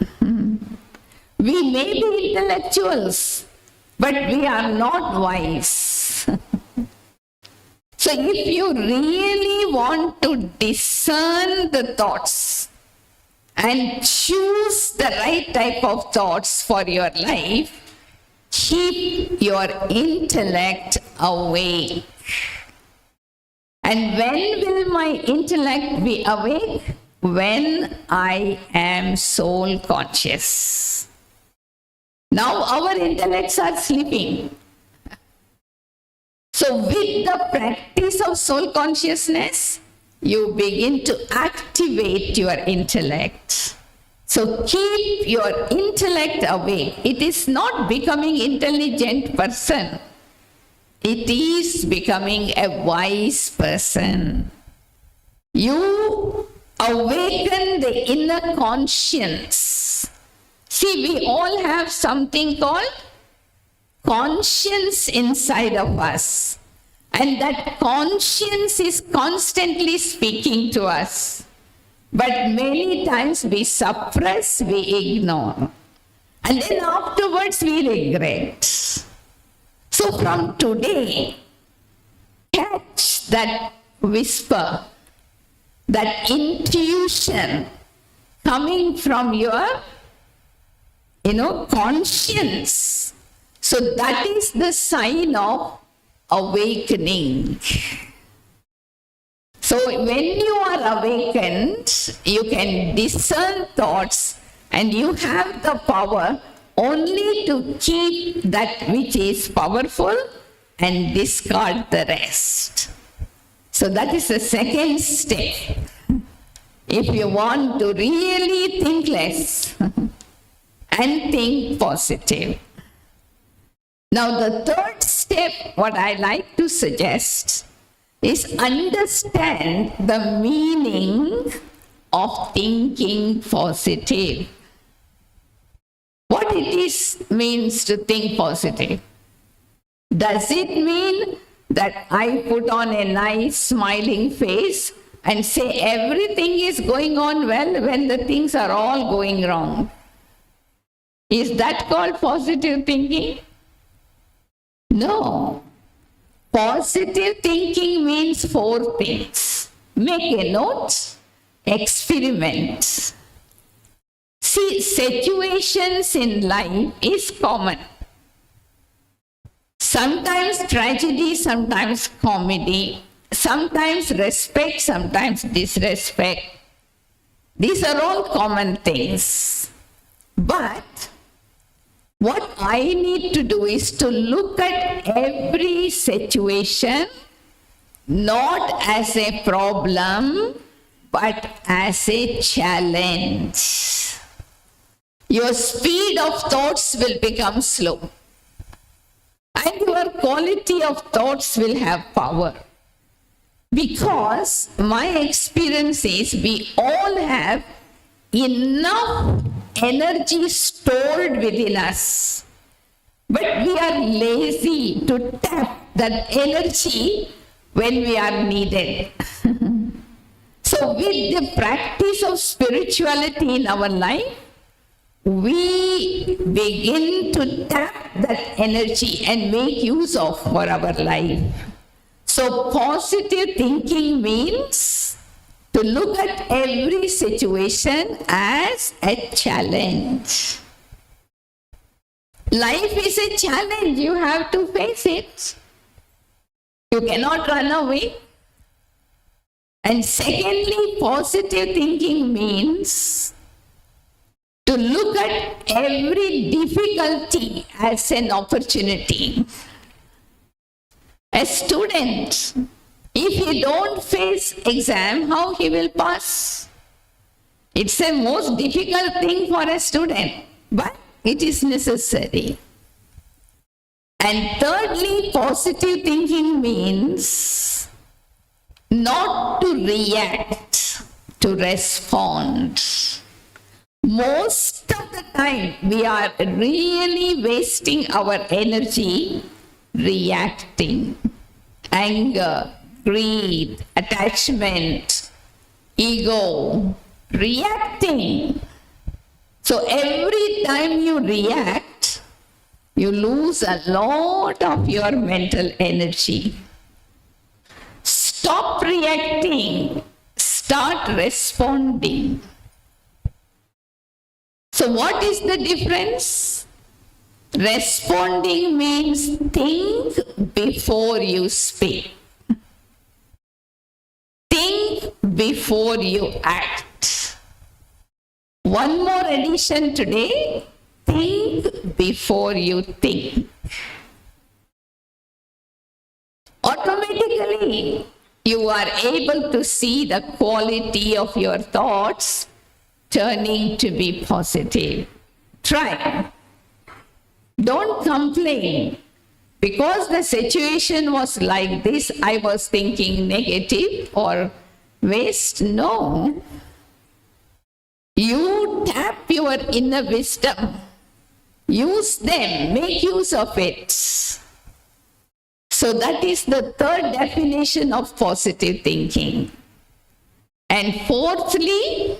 We may be intellectuals, but we are not wise. So if you really want to discern the thoughts and choose the right type of thoughts for your life, keep your intellect awake. And when will my intellect be awake? When I am soul conscious. Now our intellects are sleeping. So with the practice of soul consciousness, you begin to activate your intellect. So keep your intellect awake. It is not becoming intelligent person. It is becoming a wise person. You awaken the inner conscience. See, we all have something called conscience inside of us. And that conscience is constantly speaking to us. But many times we suppress, we ignore. And then afterwards we regret. So from today, catch that whisper, that intuition coming from your, conscience. So that is the sign of awakening. So when you are awakened, you can discern thoughts and you have the power only to keep that which is powerful and discard the rest. So that is the second step. If you want to really think less and think positive. Now the third step, what I like to suggest, is understand the meaning of thinking positive. What it means to think positive? Does it mean that I put on a nice smiling face and say everything is going on well when the things are all going wrong? Is that called positive thinking? No. Positive thinking means 4 things. Make a note, experiment. See, situations in life is common. Sometimes tragedy, sometimes comedy, sometimes respect, sometimes disrespect. These are all common things. But what I need to do is to look at every situation not as a problem, but as a challenge. Your speed of thoughts will become slow, and your quality of thoughts will have power. Because my experience is we all have enough energy stored within us, but we are lazy to tap that energy when we are needed. So with the practice of spirituality in our life, we begin to tap that energy and make use of for our life. So positive thinking means to look at every situation as a challenge. Life is a challenge. You have to face it. You cannot run away. And secondly, positive thinking means to look at every difficulty as an opportunity. A student, if he don't face exam, how he will pass? It's a most difficult thing for a student, but it is necessary. And thirdly, positive thinking means not to react, to respond. Most of the time, we are really wasting our energy reacting. Anger, greed, attachment, ego, reacting. So every time you react, you lose a lot of your mental energy. Stop reacting, start responding. So what is the difference? Responding means think before you speak. Think before you act. One more addition today, think before you think. Automatically, you are able to see the quality of your thoughts turning to be positive. Try. Don't complain. Because the situation was like this, I was thinking negative or waste. No. You tap your inner wisdom. Use them. Make use of it. So that is the third definition of positive thinking. And fourthly,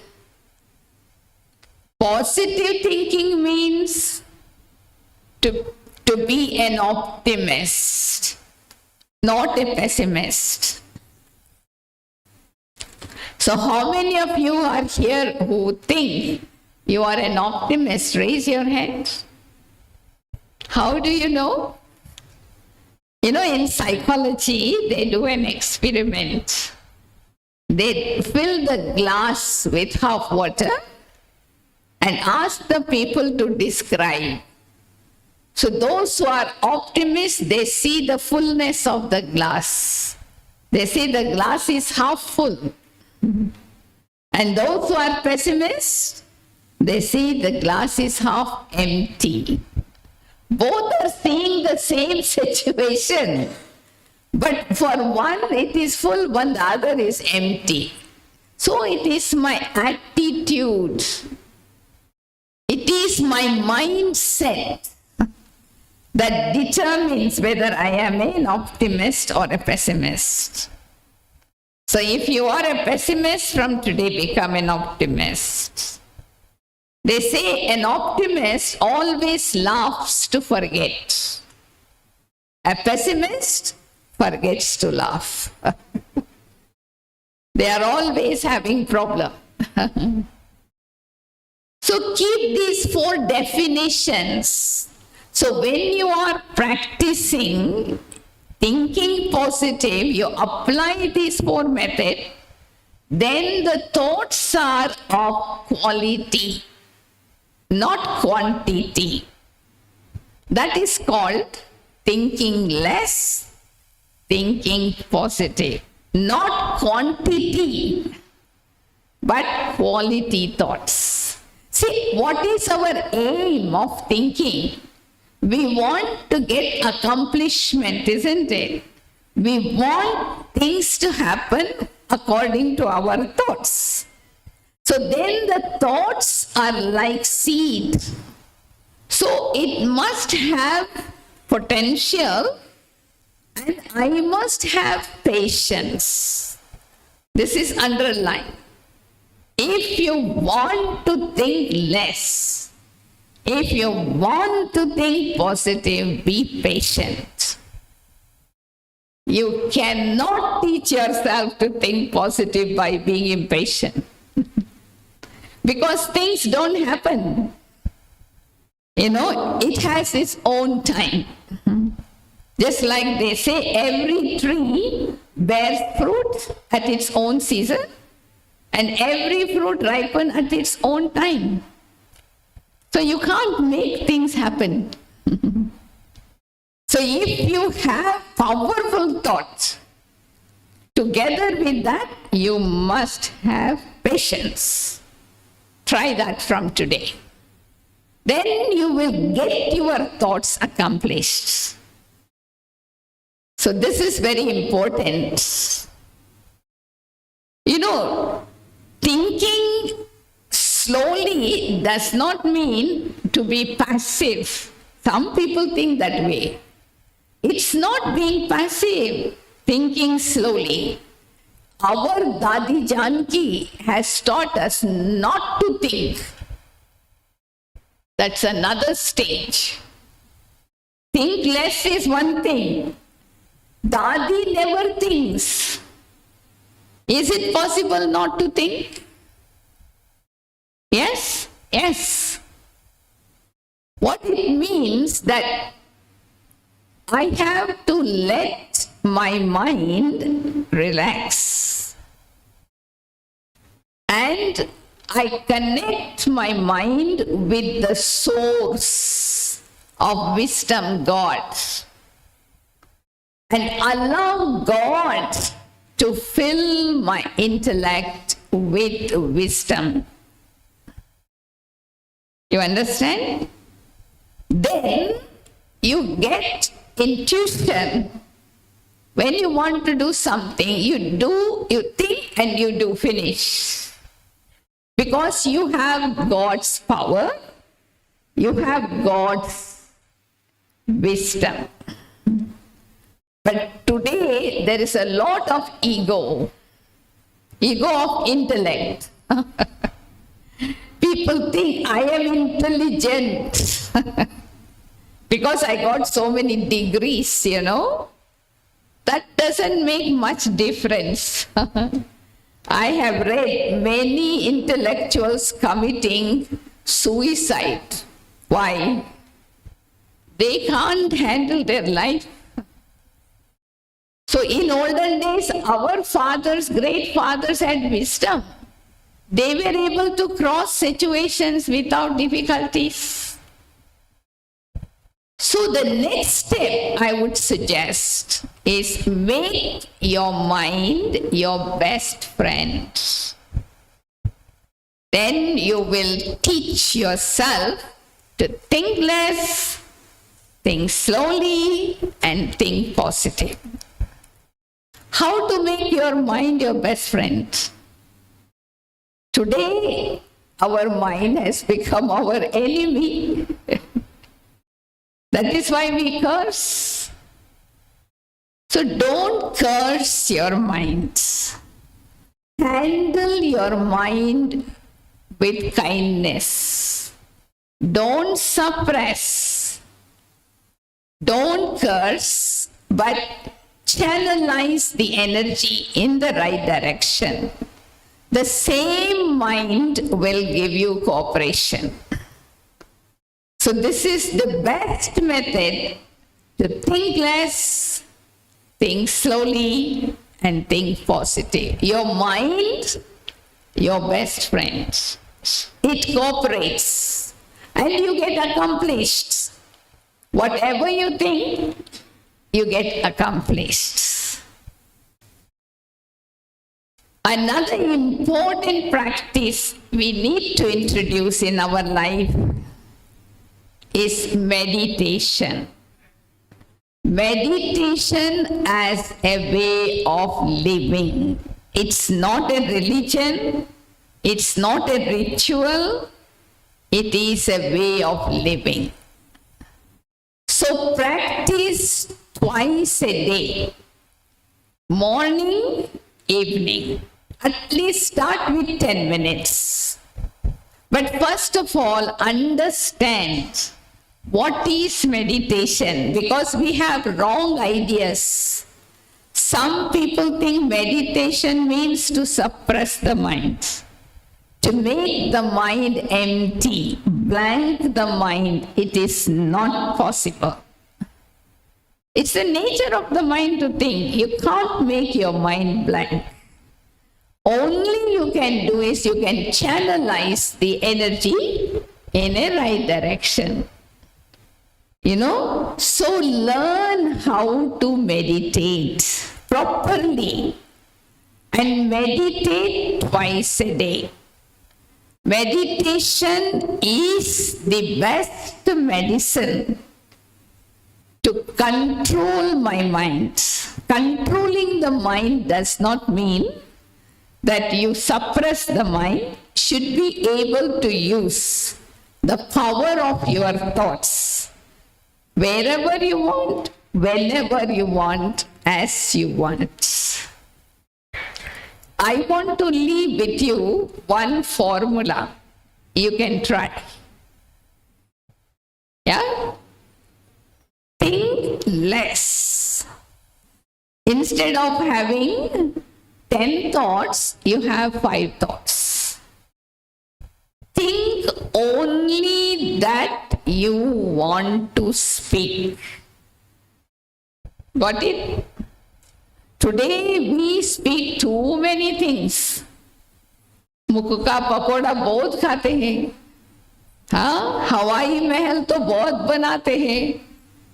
positive thinking means to be an optimist, not a pessimist. So how many of you are here who think you are an optimist? Raise your hand. How do you know? You know, in psychology, they do an experiment. They fill the glass with half water and ask the people to describe. So those who are optimists, they see the fullness of the glass. They say the glass is half full. And those who are pessimists, they see the glass is half empty. Both are seeing the same situation. But for one it is full, one the other is empty. So it is my attitude. It is my mindset that determines whether I am an optimist or a pessimist. So if you are a pessimist, from today become an optimist. They say an optimist always laughs to forget. A pessimist forgets to laugh. They are always having problem. So keep these 4 definitions. So when you are practicing thinking positive, you apply these 4 methods, then the thoughts are of quality, not quantity. That is called thinking less, thinking positive. Not quantity, but quality thoughts. See, what is our aim of thinking? We want to get accomplishment, isn't it? We want things to happen according to our thoughts. So then the thoughts are like seed. So it must have potential and I must have patience. This is underlined. If you want to think less, if you want to think positive, be patient. You cannot teach yourself to think positive by being impatient. Because things don't happen. You know, it has its own time. Just like they say, every tree bears fruit at its own season, and every fruit ripens at its own time. So you can't make things happen. So if you have powerful thoughts, together with that, you must have patience. Try that from today. Then you will get your thoughts accomplished. So this is very important. You know, thinking slowly does not mean to be passive. Some people think that way. It's not being passive, thinking slowly. Our Dadi Janki has taught us not to think. That's another stage. Think less is one thing. Dadi never thinks. Is it possible not to think? Yes? Yes. What it means that I have to let my mind relax. And I connect my mind with the source of wisdom, God. And allow God to fill my intellect with wisdom. You understand? Then you get intuition. When you want to do something, you think and you do, finish. Because you have God's power, you have God's wisdom. But today there is a lot of ego of intellect. People think I am intelligent because I got so many degrees, you know. That doesn't make much difference. I have read many intellectuals committing suicide. Why? They can't handle their life. So in olden days, our fathers, great fathers had wisdom. They were able to cross situations without difficulties. So the next step I would suggest is make your mind your best friend. Then you will teach yourself to think less, think slowly, and think positive. How to make your mind your best friend? Today, our mind has become our enemy. That is why we curse. So don't curse your mind. Handle your mind with kindness. Don't suppress. Don't curse, but channelize the energy in the right direction. The same mind will give you cooperation. So this is the best method to think less, think slowly, and think positive. Your mind, your best friend. It cooperates and you get accomplished. Whatever you think, you get accomplished. Another important practice we need to introduce in our life is meditation. Meditation as a way of living. It's not a religion, it's not a ritual, it is a way of living. So practice twice a day, morning, evening. At least start with 10 minutes. But first of all, understand what is meditation, because we have wrong ideas. Some people think meditation means to suppress the mind, to make the mind empty, blank the mind. It is not possible. It's the nature of the mind to think. You can't make your mind blank. Only you can do is you can channelize the energy in a right direction. So learn how to meditate properly and meditate twice a day. Meditation is the best medicine to control my mind. Controlling the mind does not mean that you suppress the mind. Should be able to use the power of your thoughts wherever you want, whenever you want, as you want. I want to leave with you one formula. You can try. Yeah? Think less. Instead of having 10 thoughts, you have 5 thoughts. Think only that you want to speak. Got it? Today we speak too many things. मुख का पकोड़ा बहुत खाते हैं, हाँ, हवाई महल तो बहुत बनाते हैं,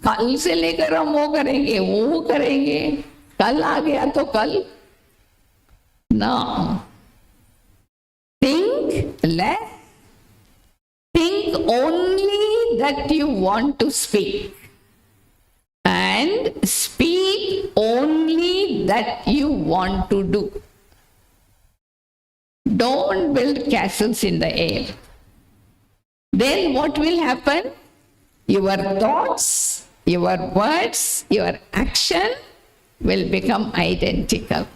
कल से लेकर हम वो करेंगे, कल आ गया तो कल. No. Think less. Think only that you want to speak. And speak only that you want to do. Don't build castles in the air. Then what will happen? Your thoughts, your words, your action will become identical.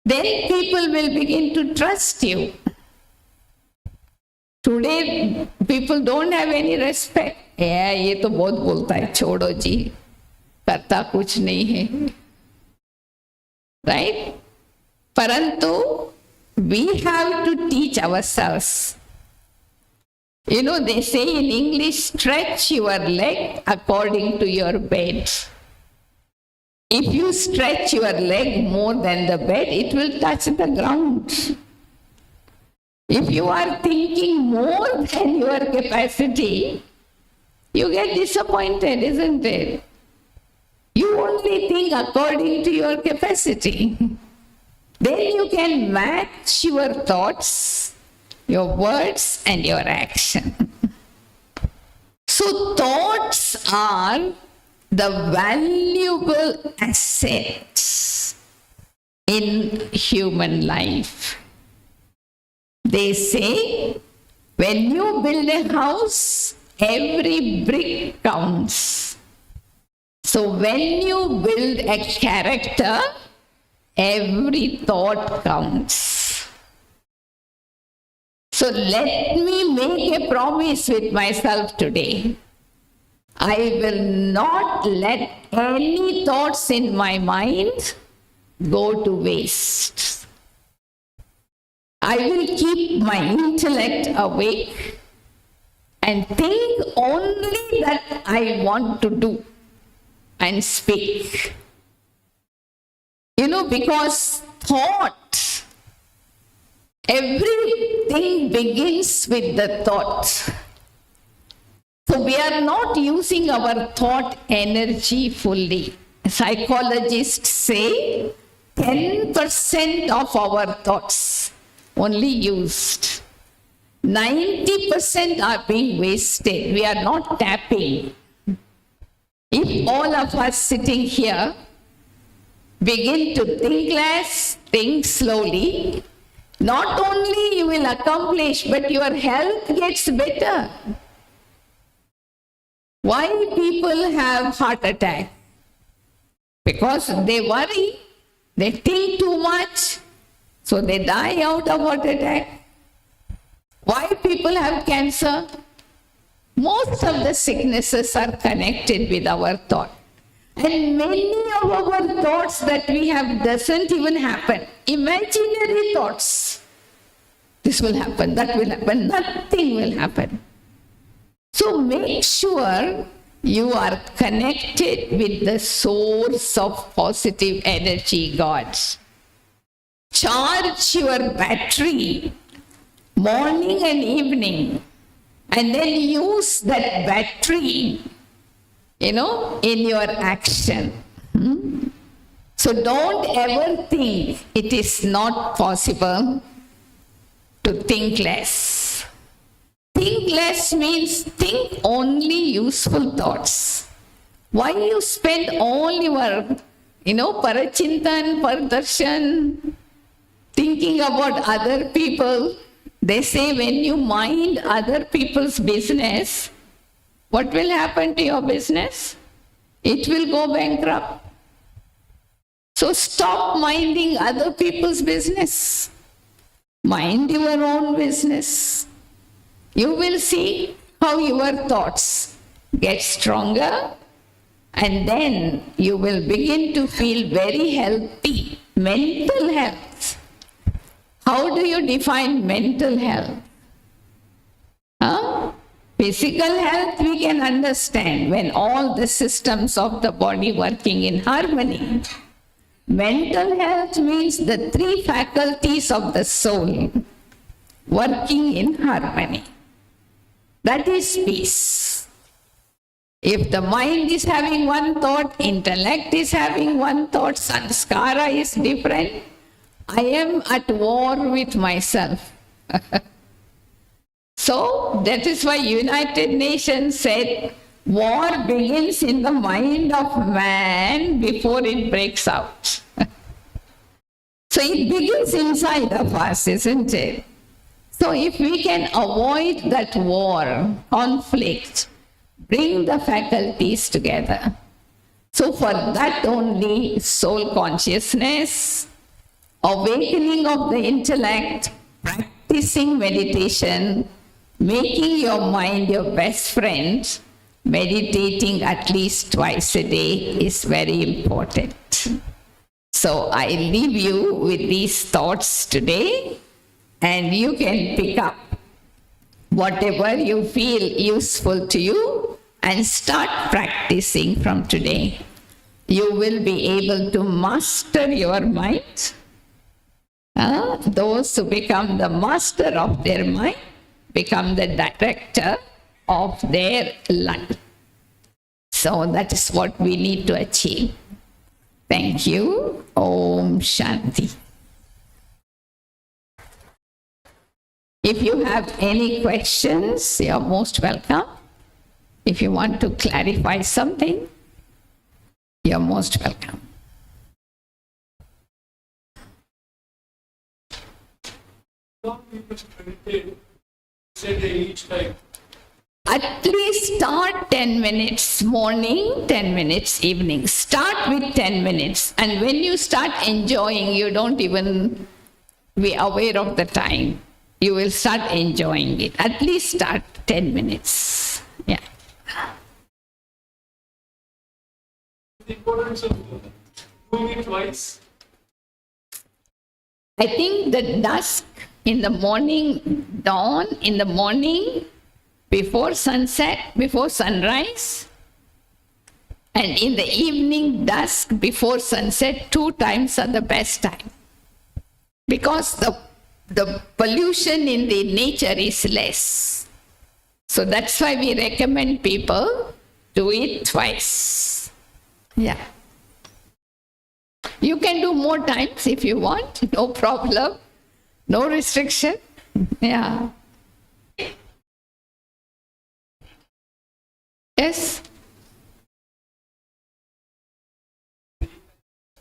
Then people will begin to trust you. Today, people don't have any respect. ये तो बहुत बोलता है, छोड़ो जी, करता कुछ नहीं है. Right? परंतु we have to teach ourselves You know, they say in English, stretch your leg according to your bed. If you stretch your leg more than the bed, it will touch the ground. If you are thinking more than your capacity, you get disappointed, isn't it? You only think according to your capacity. Then you can match your thoughts, your words, and your action. So thoughts are the valuable assets in human life. They say, when you build a house, every brick counts. So when you build a character, every thought counts. So let me make a promise with myself today. I will not let any thoughts in my mind go to waste. I will keep my intellect awake and think only that I want to do and speak. You know, because thought, everything begins with the thought. So we are not using our thought energy fully. Psychologists say 10% of our thoughts only used. 90% are being wasted. We are not tapping. If all of us sitting here begin to think less, think slowly, not only you will accomplish, but your health gets better. Why people have heart attack? Because they worry, they think too much, so they die out of heart attack. Why people have cancer? Most of the sicknesses are connected with our thought. And many of our thoughts that we have doesn't even happen. Imaginary thoughts. This will happen, that will happen, nothing will happen. So make sure you are connected with the source of positive energy, God. Charge your battery morning and evening, and then use that battery, in your action. So don't ever think it is not possible to think less. Think less means think only useful thoughts. Why you spend all your, parachintan, pardarshan, thinking about other people? They say when you mind other people's business, what will happen to your business? It will go bankrupt. So stop minding other people's business. Mind your own business. You will see how your thoughts get stronger, and then you will begin to feel very healthy. Mental health. How do you define mental health? Physical health we can understand when all the systems of the body working in harmony. Mental health means the three faculties of the soul working in harmony. That is peace. If the mind is having one thought, intellect is having one thought, sanskara is different, I am at war with myself. So that is why United Nations said, war begins in the mind of man before it breaks out. So it begins inside of us, isn't it? So if we can avoid that war, conflict, bring the faculties together. So for that only soul consciousness, awakening of the intellect, practicing meditation, making your mind your best friend, meditating at least twice a day is very important. So I leave you with these thoughts today, and you can pick up whatever you feel useful to you and start practicing from today. You will be able to master your mind. Those who become the master of their mind become the director of their life. So that is what we need to achieve. Thank you. Om Shanti. If you have any questions, you are most welcome. If you want to clarify something, you are most welcome. At least start 10 minutes morning, 10 minutes evening. Start with 10 minutes. And when you start enjoying, you don't even be aware of the time. You will start enjoying it. At least start 10 minutes. Yeah. The importance of doing it twice. I think the dusk in the morning, dawn in the morning, before sunset, before sunrise, and in the evening, dusk, before sunset, 2 times are the best time. Because the pollution in the nature is less. So that's why we recommend people do it twice. Yeah. You can do more times if you want, no problem, no restriction. Yeah. Yes?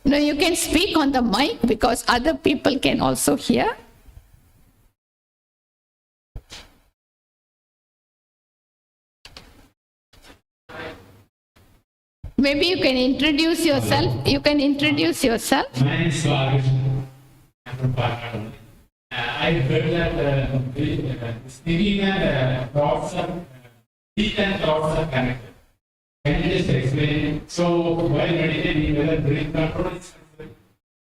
No, you can speak on the mic because other people can also hear. Maybe you can introduce yourself. You can introduce yourself. My name is Swagat. I'm from Palakkad. I heard that thinking and thoughts are, speech and thoughts are connected. Can you just explain? So while meditating, whether breath control is concerned?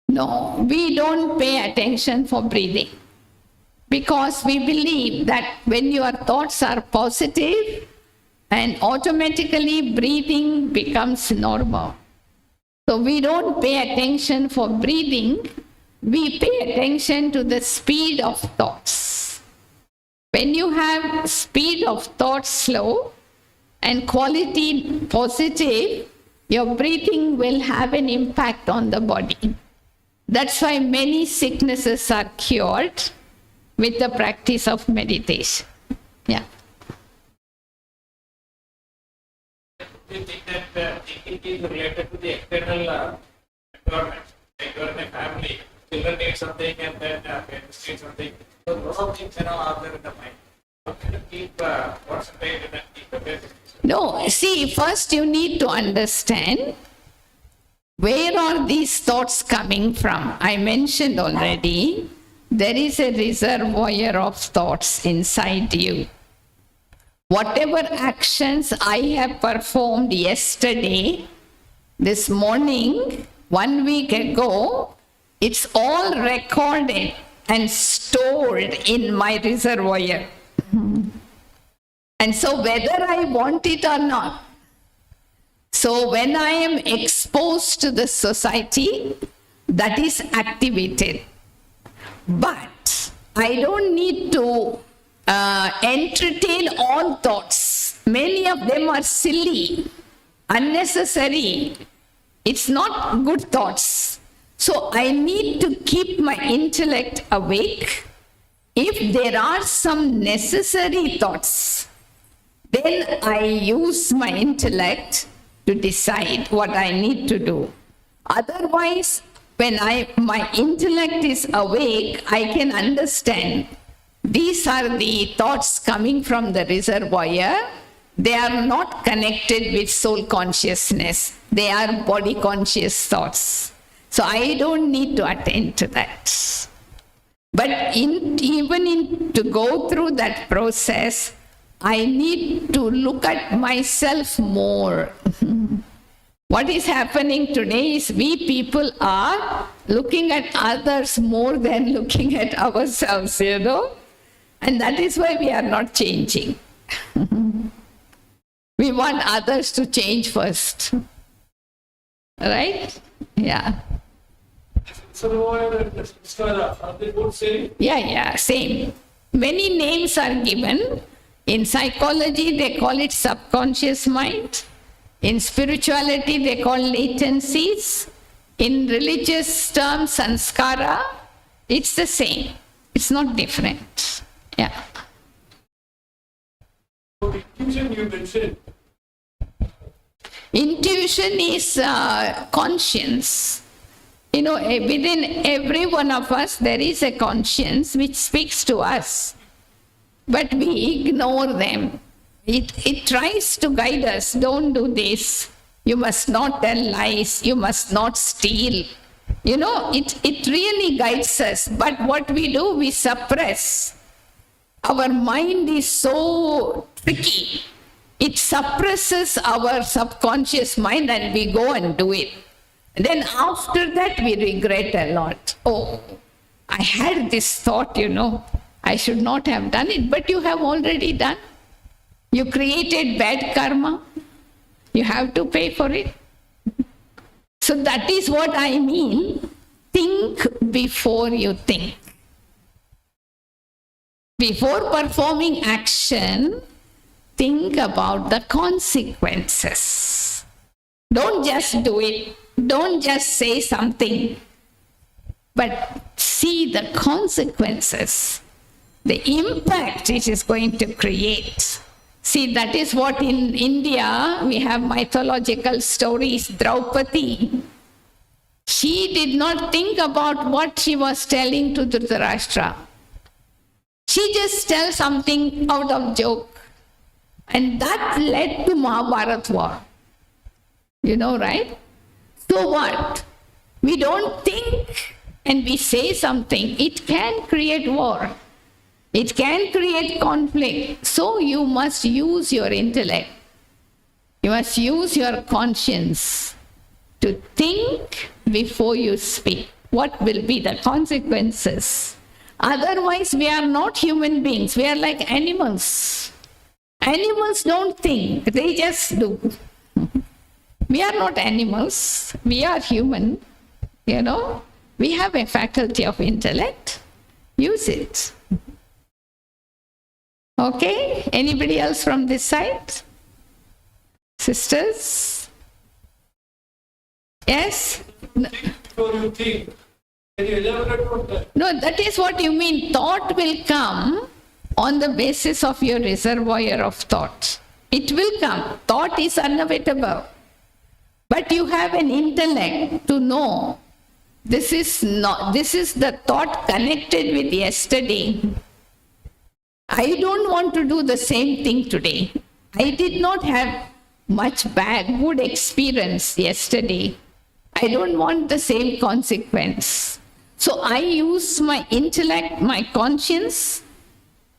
No, we don't pay attention for breathing because we believe that when your thoughts are positive, and automatically breathing becomes normal. So we don't pay attention for breathing, we pay attention to the speed of thoughts. When you have speed of thoughts slow and quality positive, your breathing will have an impact on the body. That's why many sicknesses are cured with the practice of meditation. Yeah. Do you think that thinking is related to the external environment? Like you are in a family, children need something and then parents need something. So a lot of things are there in the mind. How can you keep concentrated and keep the basics? No, see, first you need to understand where are these thoughts coming from. I mentioned already, there is a reservoir of thoughts inside you. Whatever actions I have performed yesterday, this morning, 1 week ago, it's all recorded and stored in my reservoir. And so whether I want it or not, so when I am exposed to the society, that is activated. But I don't need to entertain all thoughts. Many of them are silly, unnecessary. It's not good thoughts. So I need to keep my intellect awake. If there are some necessary thoughts, then I use my intellect to decide what I need to do. Otherwise, when my intellect is awake, I can understand these are the thoughts coming from the reservoir. They are not connected with soul consciousness. They are body conscious thoughts. So I don't need to attend to that. But to go through that process, I need to look at myself more. What is happening today is we people are looking at others more than looking at ourselves, And that is why we are not changing. We want others to change first. Right? Yeah. Yeah, same. Many names are given. In psychology, they call it subconscious mind. In spirituality, they call latencies. In religious terms, sanskara. It's the same. It's not different. Yeah. Intuition you mentioned. Intuition is conscience. You know, within every one of us, there is a conscience which speaks to us. But we ignore them. It tries to guide us. Don't do this. You must not tell lies. You must not steal. You know, it really guides us. But what we do, we suppress. Our mind is so tricky. It suppresses our subconscious mind and we go and do it. And then after that, we regret a lot. Oh, I had this thought, you know, I should not have done it, but you have already done. You created bad karma. You have to pay for it. So that is what I mean. Think before you think. Before performing action, think about the consequences. Don't just do it. Don't just say something. But see the consequences, the impact it is going to create. See, that is what in India we have mythological stories. Draupadi, she did not think about what she was telling to Dhritarashtra. She just tells something out of joke. And that led to Mahabharata war. You know, right? So what? We don't think and we say something. It can create war. It can create conflict. So you must use your intellect. You must use your conscience to think before you speak. What will be the consequences? Otherwise, we are not human beings. We are like animals. Animals don't think. They just do. We are not animals. We are human. You know, we have a faculty of intellect. Use it. Okay, anybody else from this side? Sisters? Yes? Before you think, can you elaborate on that? No, that is what you mean. Thought will come on the basis of your reservoir of thought. It will come. Thought is unavoidable. But you have an intellect to know this is the thought connected with yesterday. I don't want to do the same thing today. I did not have much good experience yesterday. I don't want the same consequence. So I use my intellect, my conscience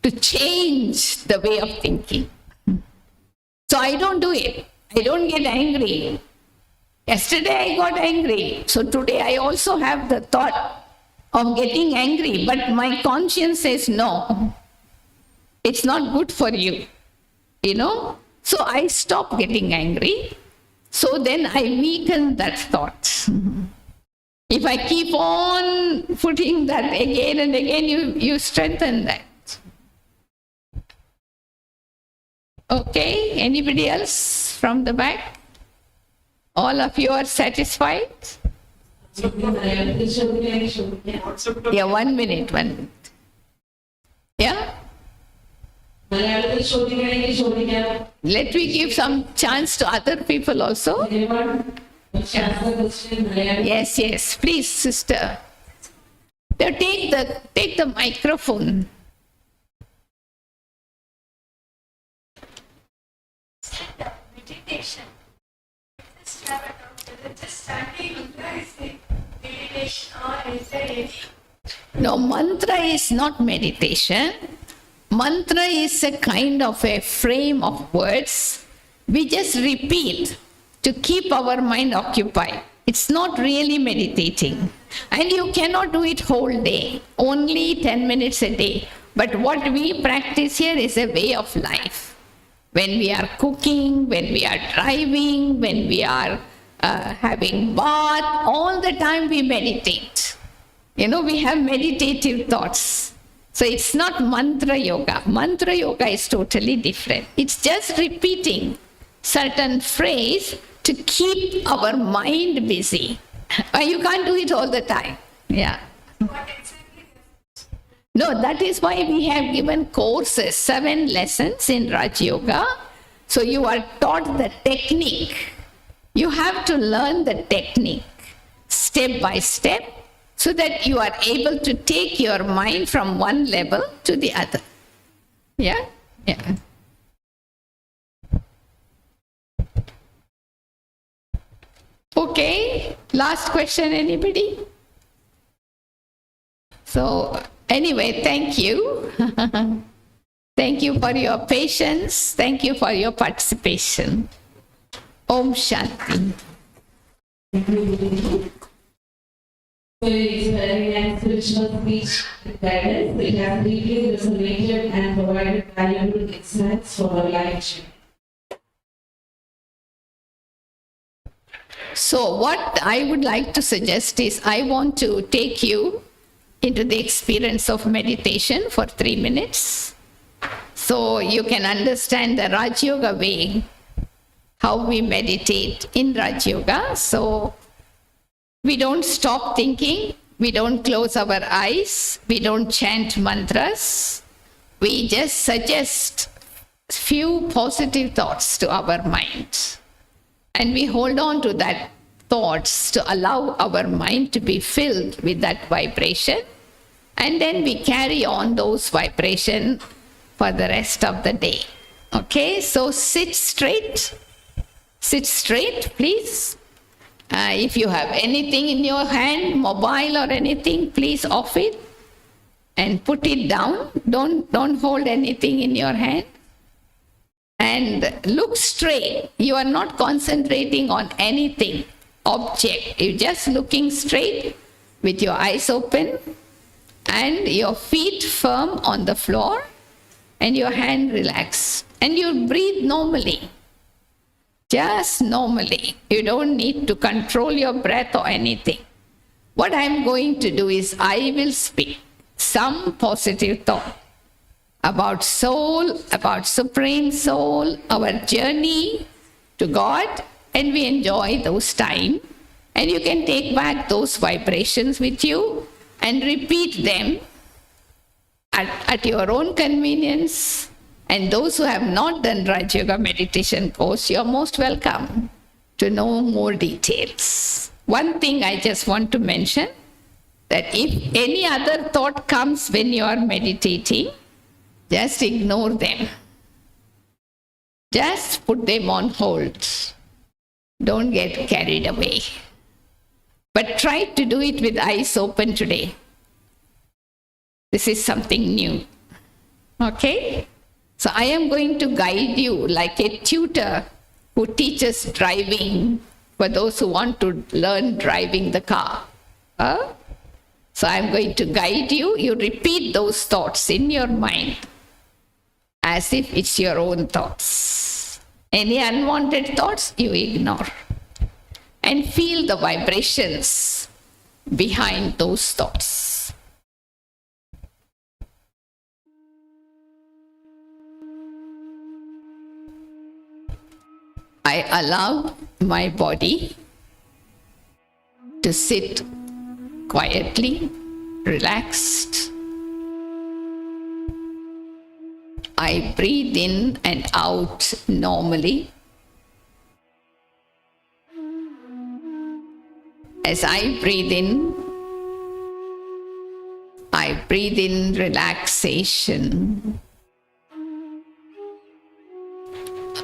to change the way of thinking. So I don't do it. I don't get angry. Yesterday I got angry. So today I also have the thought of getting angry. But my conscience says no. It's not good for you, you know. So I stop getting angry. So then I weaken that thought. If I keep on putting that again and again, you strengthen that. Okay, anybody else from the back? All of you are satisfied? Yeah, 1 minute. Yeah? Let me give some chance to other people also. Yeah. Yes, please, sister. Now take the microphone. Meditation. Just standing meditation or is there any? No, mantra is not meditation. Mantra is a kind of a frame of words we just repeat to keep our mind occupied. It's not really meditating. And you cannot do it whole day, only 10 minutes a day. But what we practice here is a way of life. When we are cooking, when we are driving, when we are having bath, all the time we meditate. We have meditative thoughts. So it's not mantra yoga. Mantra yoga is totally different. It's just repeating certain phrase to keep our mind busy. You can't do it all the time. Yeah. No, that is why we have given courses, 7 lessons in Rajayoga. So you are taught the technique. You have to learn the technique step by step so that you are able to take your mind from one level to the other. Yeah? Yeah. Okay, last question, anybody? So, anyway, thank you. Thank you for your patience. Thank you for your participation. Om Shanti. It's very nice spiritual speech guidance. It has deeply resonated and provided valuable insights for our life. So what I would like to suggest is I want to take you into the experience of meditation for 3 minutes. So you can understand the Rajayoga way, how we meditate in Rajayoga. So we don't stop thinking, we don't close our eyes, we don't chant mantras. We just suggest few positive thoughts to our mind. And we hold on to that thoughts to allow our mind to be filled with that vibration. And then we carry on those vibrations for the rest of the day. Okay, so sit straight. Sit straight, please. If you have anything in your hand, mobile or anything, please off it and put it down. Don't hold anything in your hand. And look straight. You are not concentrating on anything, object. You're just looking straight with your eyes open and your feet firm on the floor and your hand relaxed. And you breathe normally. Just normally. You don't need to control your breath or anything. What I'm going to do is I will speak some positive thought about soul, about Supreme Soul, our journey to God, and we enjoy those time. And you can take back those vibrations with you and repeat them at your own convenience. And those who have not done Rajayoga meditation course, you are most welcome to know more details. One thing I just want to mention, that if any other thought comes when you are meditating, just ignore them. Just put them on hold. Don't get carried away. But try to do it with eyes open today. This is something new. Okay? So I am going to guide you like a tutor who teaches driving for those who want to learn driving the car. So I am going to guide you. You repeat those thoughts in your mind as if it's your own thoughts. Any unwanted thoughts, you ignore. And feel the vibrations behind those thoughts. I allow my body to sit quietly, relaxed. I breathe in and out normally. As I breathe in relaxation.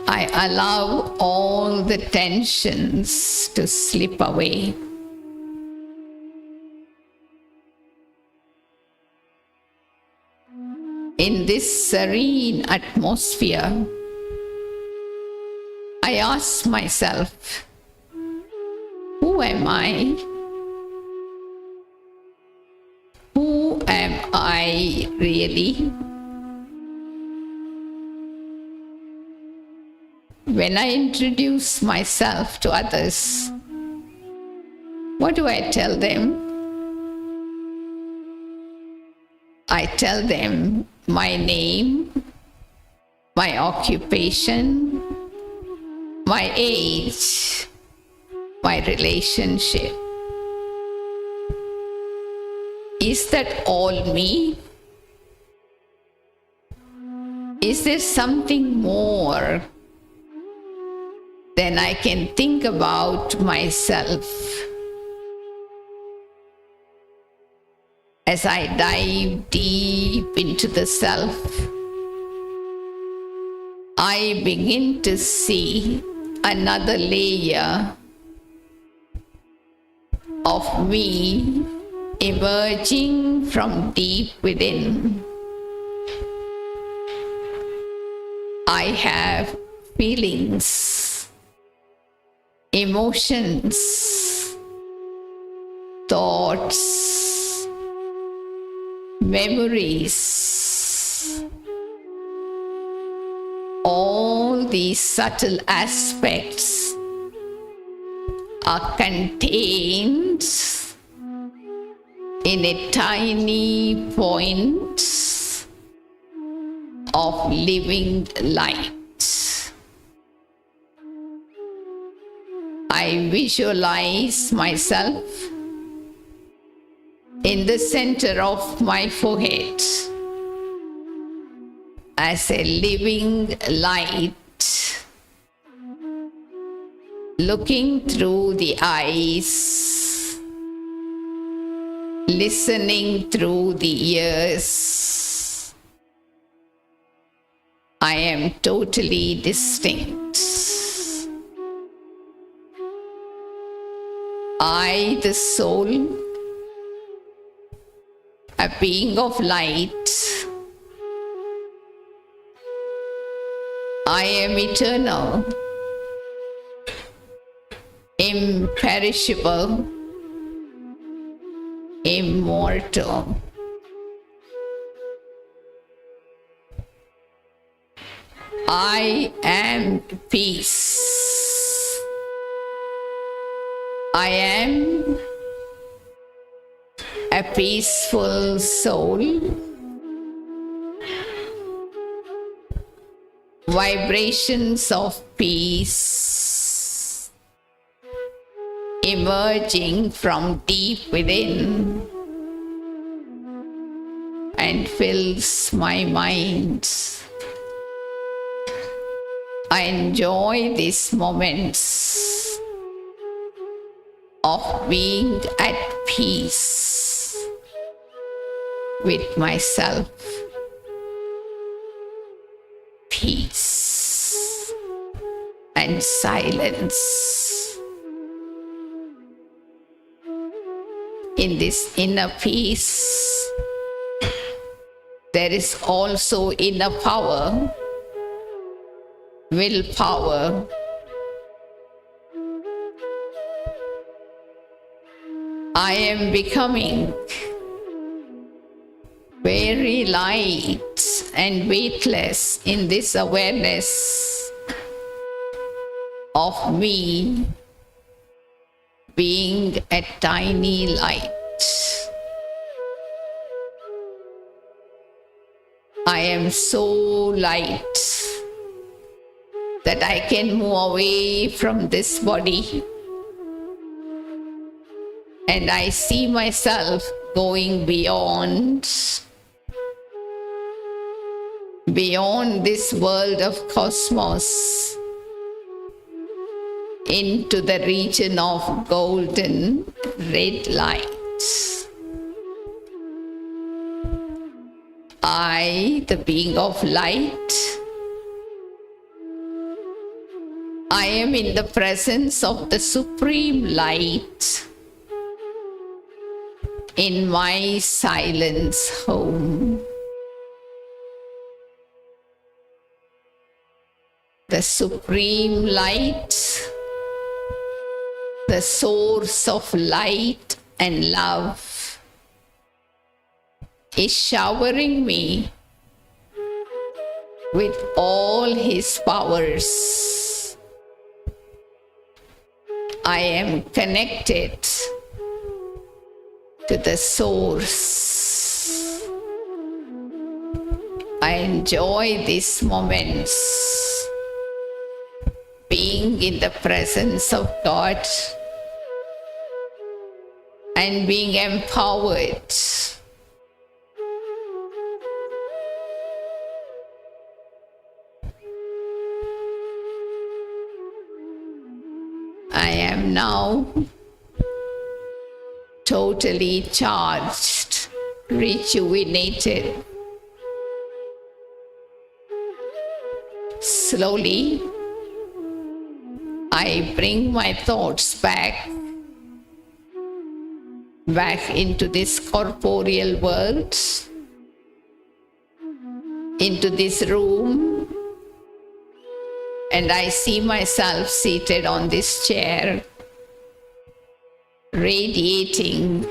I allow all the tensions to slip away. In this serene atmosphere, I ask myself, who am I? Who am I really? When I introduce myself to others, what do I tell them? I tell them my name, my occupation, my age, my relationship. Is that all me? Is there something more than I can think about myself? As I dive deep into the self, I begin to see another layer of me emerging from deep within. I have feelings, emotions, thoughts, memories. All these subtle aspects are contained in a tiny point of living light. I visualize myself in the center of my forehead as a living light, looking through the eyes, listening through the ears. I am totally distinct. I, the soul, a being of light, I am eternal, imperishable, immortal. I am peace. I am a peaceful soul, vibrations of peace emerging from deep within and fills my mind. I enjoy these moments of being at peace with myself. Peace and silence. In this inner peace, there is also inner power, willpower. I am becoming very light and weightless in this awareness of me being a tiny light. I am so light that I can move away from this body. And I see myself going beyond this world of cosmos into the region of golden red light. I, the being of light, I am in the presence of the Supreme Light in my silence home. The Supreme Light, the source of light and love, is showering me with all his powers. I am connected to the source. I enjoy these moments, being in the presence of God and being empowered. I am now totally charged, rejuvenated. Slowly, I bring my thoughts back into this corporeal world, into this room, and I see myself seated on this chair, radiating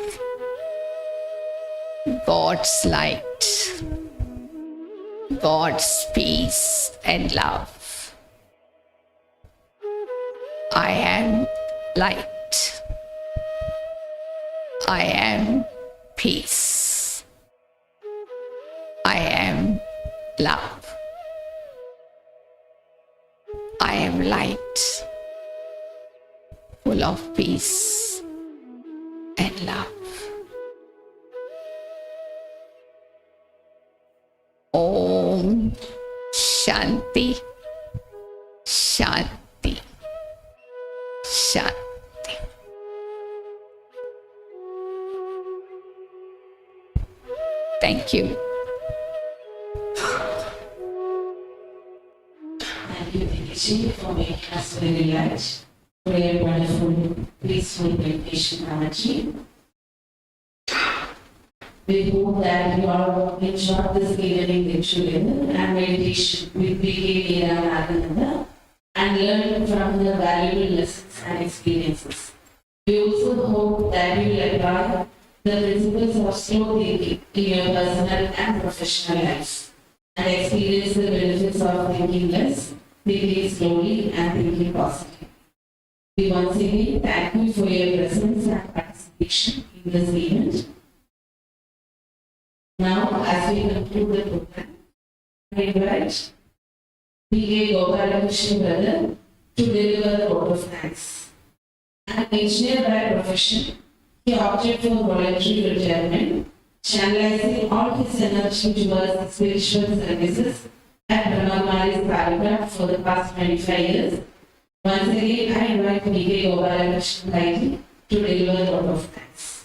God's light, God's peace and love. I am light. I am peace. I am love. I am light, full of peace and love. Om Shanti, Shanti, Shanti. Thank you. Thank you, Dikji, for making us very relaxed for a wonderful, peaceful meditation energy. We hope that you all enjoyed this evening ritual and meditation with BK, Meera, Nagananada and learn from the valuable lessons and experiences. We also hope that you will apply the principles of slow thinking in your personal and professional lives and experience the benefits of thinking less, thinking slowly, and thinking positive. We once again thank you for your presence and participation in this event. Now, as we conclude the program, I invite B.K. Gopalakrishnan brother to deliver the vote of thanks. An engineer by profession, he opted for voluntary retirement, channelizing all his energy towards spiritual services at BrahmaKumaris Palakkad for the past 25 years. Once again, I invite B.K. Gopalakrishnan to deliver the vote of thanks.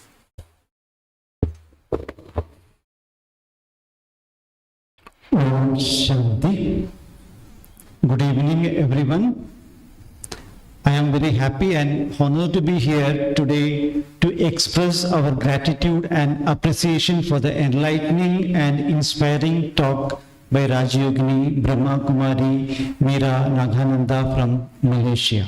Om Shanti. Good evening, everyone. I am very happy and honored to be here today to express our gratitude and appreciation for the enlightening and inspiring talk by Rajayogini Brahmakumari Meera Nagananada from Malaysia.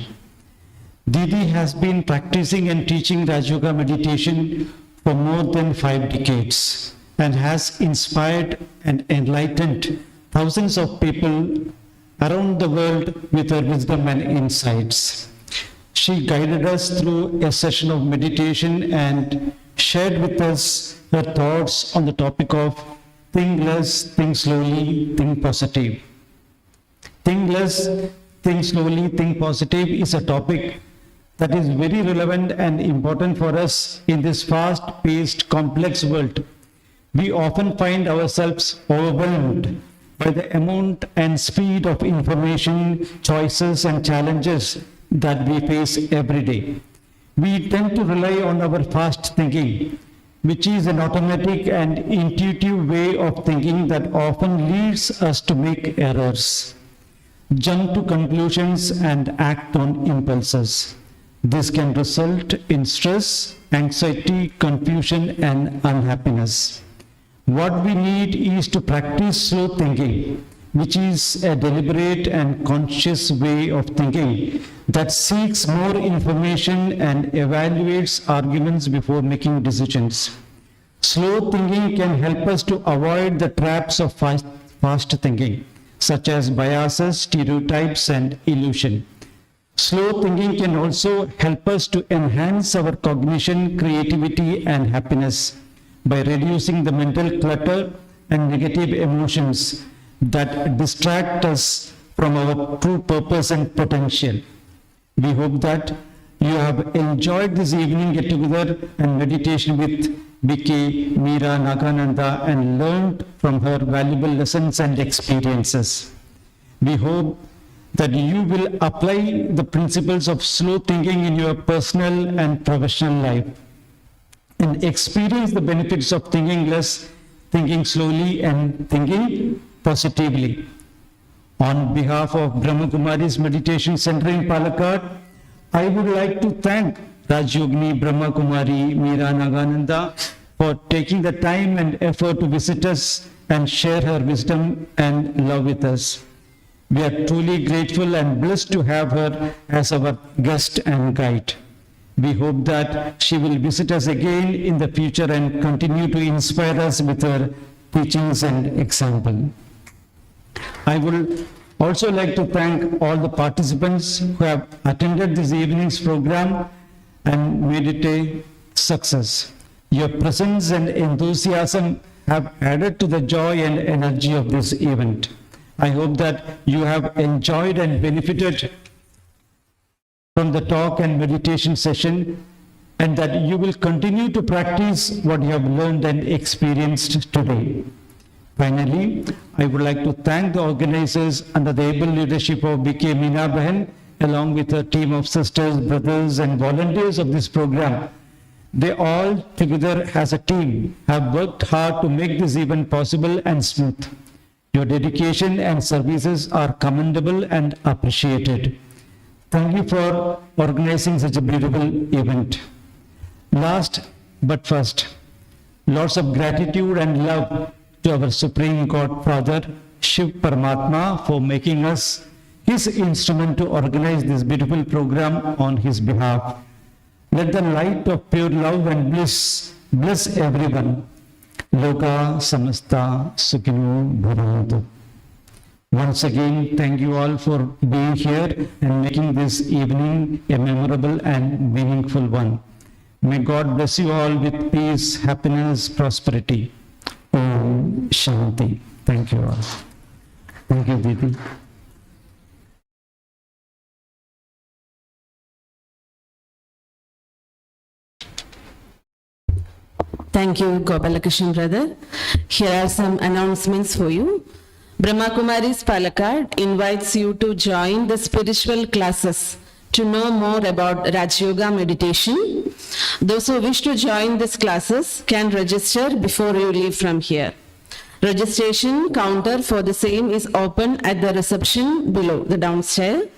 Didi has been practicing and teaching Rajayoga meditation for more than 5 decades. And has inspired and enlightened thousands of people around the world with her wisdom and insights. She guided us through a session of meditation and shared with us her thoughts on the topic of think less, think slowly, think positive. Think less, think slowly, think positive is a topic that is very relevant and important for us in this fast-paced, complex world. We often find ourselves overwhelmed by the amount and speed of information, choices, and challenges that we face every day. We tend to rely on our fast thinking, which is an automatic and intuitive way of thinking that often leads us to make errors, jump to conclusions, and act on impulses. This can result in stress, anxiety, confusion, and unhappiness. What we need is to practice slow thinking, which is a deliberate and conscious way of thinking that seeks more information and evaluates arguments before making decisions. Slow thinking can help us to avoid the traps of fast thinking, such as biases, stereotypes, and illusion. Slow thinking can also help us to enhance our cognition, creativity, and happiness by reducing the mental clutter and negative emotions that distract us from our true purpose and potential. We hope that you have enjoyed this evening get together and meditation with BK, Meera, Nagananada, and learned from her valuable lessons and experiences. We hope that you will apply the principles of slow thinking in your personal and professional life and experience the benefits of thinking less, thinking slowly, and thinking positively. On behalf of BrahmaKumaris Meditation Center in Palakkad, I would like to thank Rajayoga BrahmaKumari Meera Nagananada for taking the time and effort to visit us and share her wisdom and love with us. We are truly grateful and blessed to have her as our guest and guide. We hope that she will visit us again in the future and continue to inspire us with her teachings and example. I would also like to thank all the participants who have attended this evening's program and made it a success. Your presence and enthusiasm have added to the joy and energy of this event. I hope that you have enjoyed and benefited from the talk and meditation session, and that you will continue to practice what you have learned and experienced today. Finally, I would like to thank the organizers under the able leadership of BK Meena Bahan, along with a team of sisters, brothers, and volunteers of this program. They all together as a team have worked hard to make this event possible and smooth. Your dedication and services are commendable and appreciated. Thank you for organizing such a beautiful event. Last but first, lots of gratitude and love to our Supreme God Father, Shiv Paramatma, for making us his instrument to organize this beautiful program on his behalf. Let the light of pure love and bliss bless everyone. Loka samasta sukhino bhavantu. Once again, thank you all for being here and making this evening a memorable and meaningful one. May God bless you all with peace, happiness, prosperity. Om Shanti. Thank you all. Thank you, Didi. Thank you, Gopalakrishnan brother. Here are some announcements for you. BrahmaKumaris Palakkad invites you to join the spiritual classes to know more about Rajayoga Meditation. Those who wish to join these classes can register before you leave from here. Registration counter for the same is open at the reception below, the downstairs.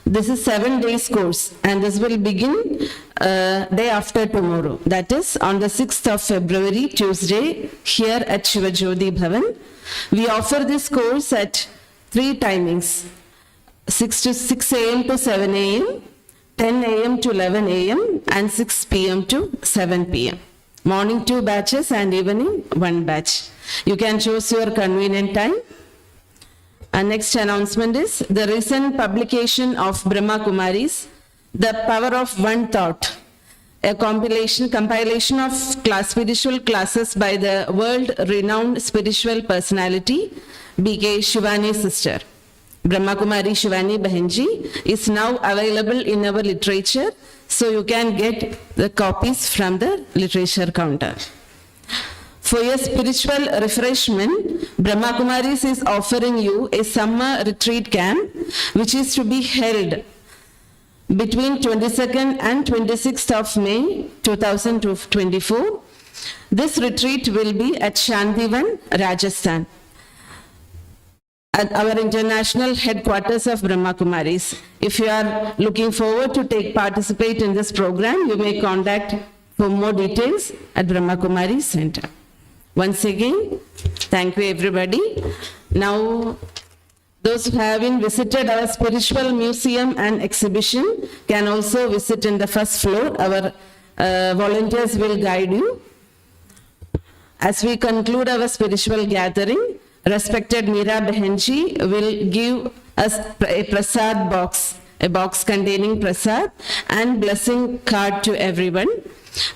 This is 7 days course and this will begin day after tomorrow. That is on the 6th of February, Tuesday, here at Shivajyothibhavan. We offer this course at 3 timings, 6 a.m. to 7 a.m., 10 a.m. to 11 a.m. and 6 p.m. to 7 p.m. Morning 2 batches and evening 1 batch. You can choose your convenient time. Our next announcement is the recent publication of BrahmaKumaris, The Power of One Thought, a compilation of spiritual classes by the world-renowned spiritual personality, BK Shiva Vani sister. BrahmaKumari Shiva Vani Bahanji is now available in our literature, so you can get the copies from the literature counter. For your spiritual refreshment, BrahmaKumaris is offering you a summer retreat camp, which is to be held between 22nd and 26th of May 2024. This retreat will be at Shantivan, Rajasthan, at our international headquarters of BrahmaKumaris. If you are looking forward to participate in this program, you may contact for more details at BrahmaKumaris Center. Once again, thank you everybody. Now, those who haven't visited our spiritual museum and exhibition can also visit in the first floor. Our volunteers will guide you. As we conclude our spiritual gathering, respected Meera Behenji will give us a prasad box, a box containing prasad and blessing card to everyone.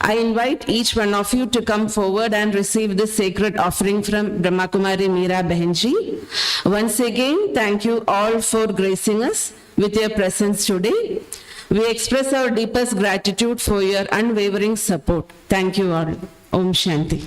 I invite each one of you to come forward and receive this sacred offering from Brahmakumari Meera Behenji. Once again, thank you all for gracing us with your presence today. We express our deepest gratitude for your unwavering support. Thank you all. Om Shanti.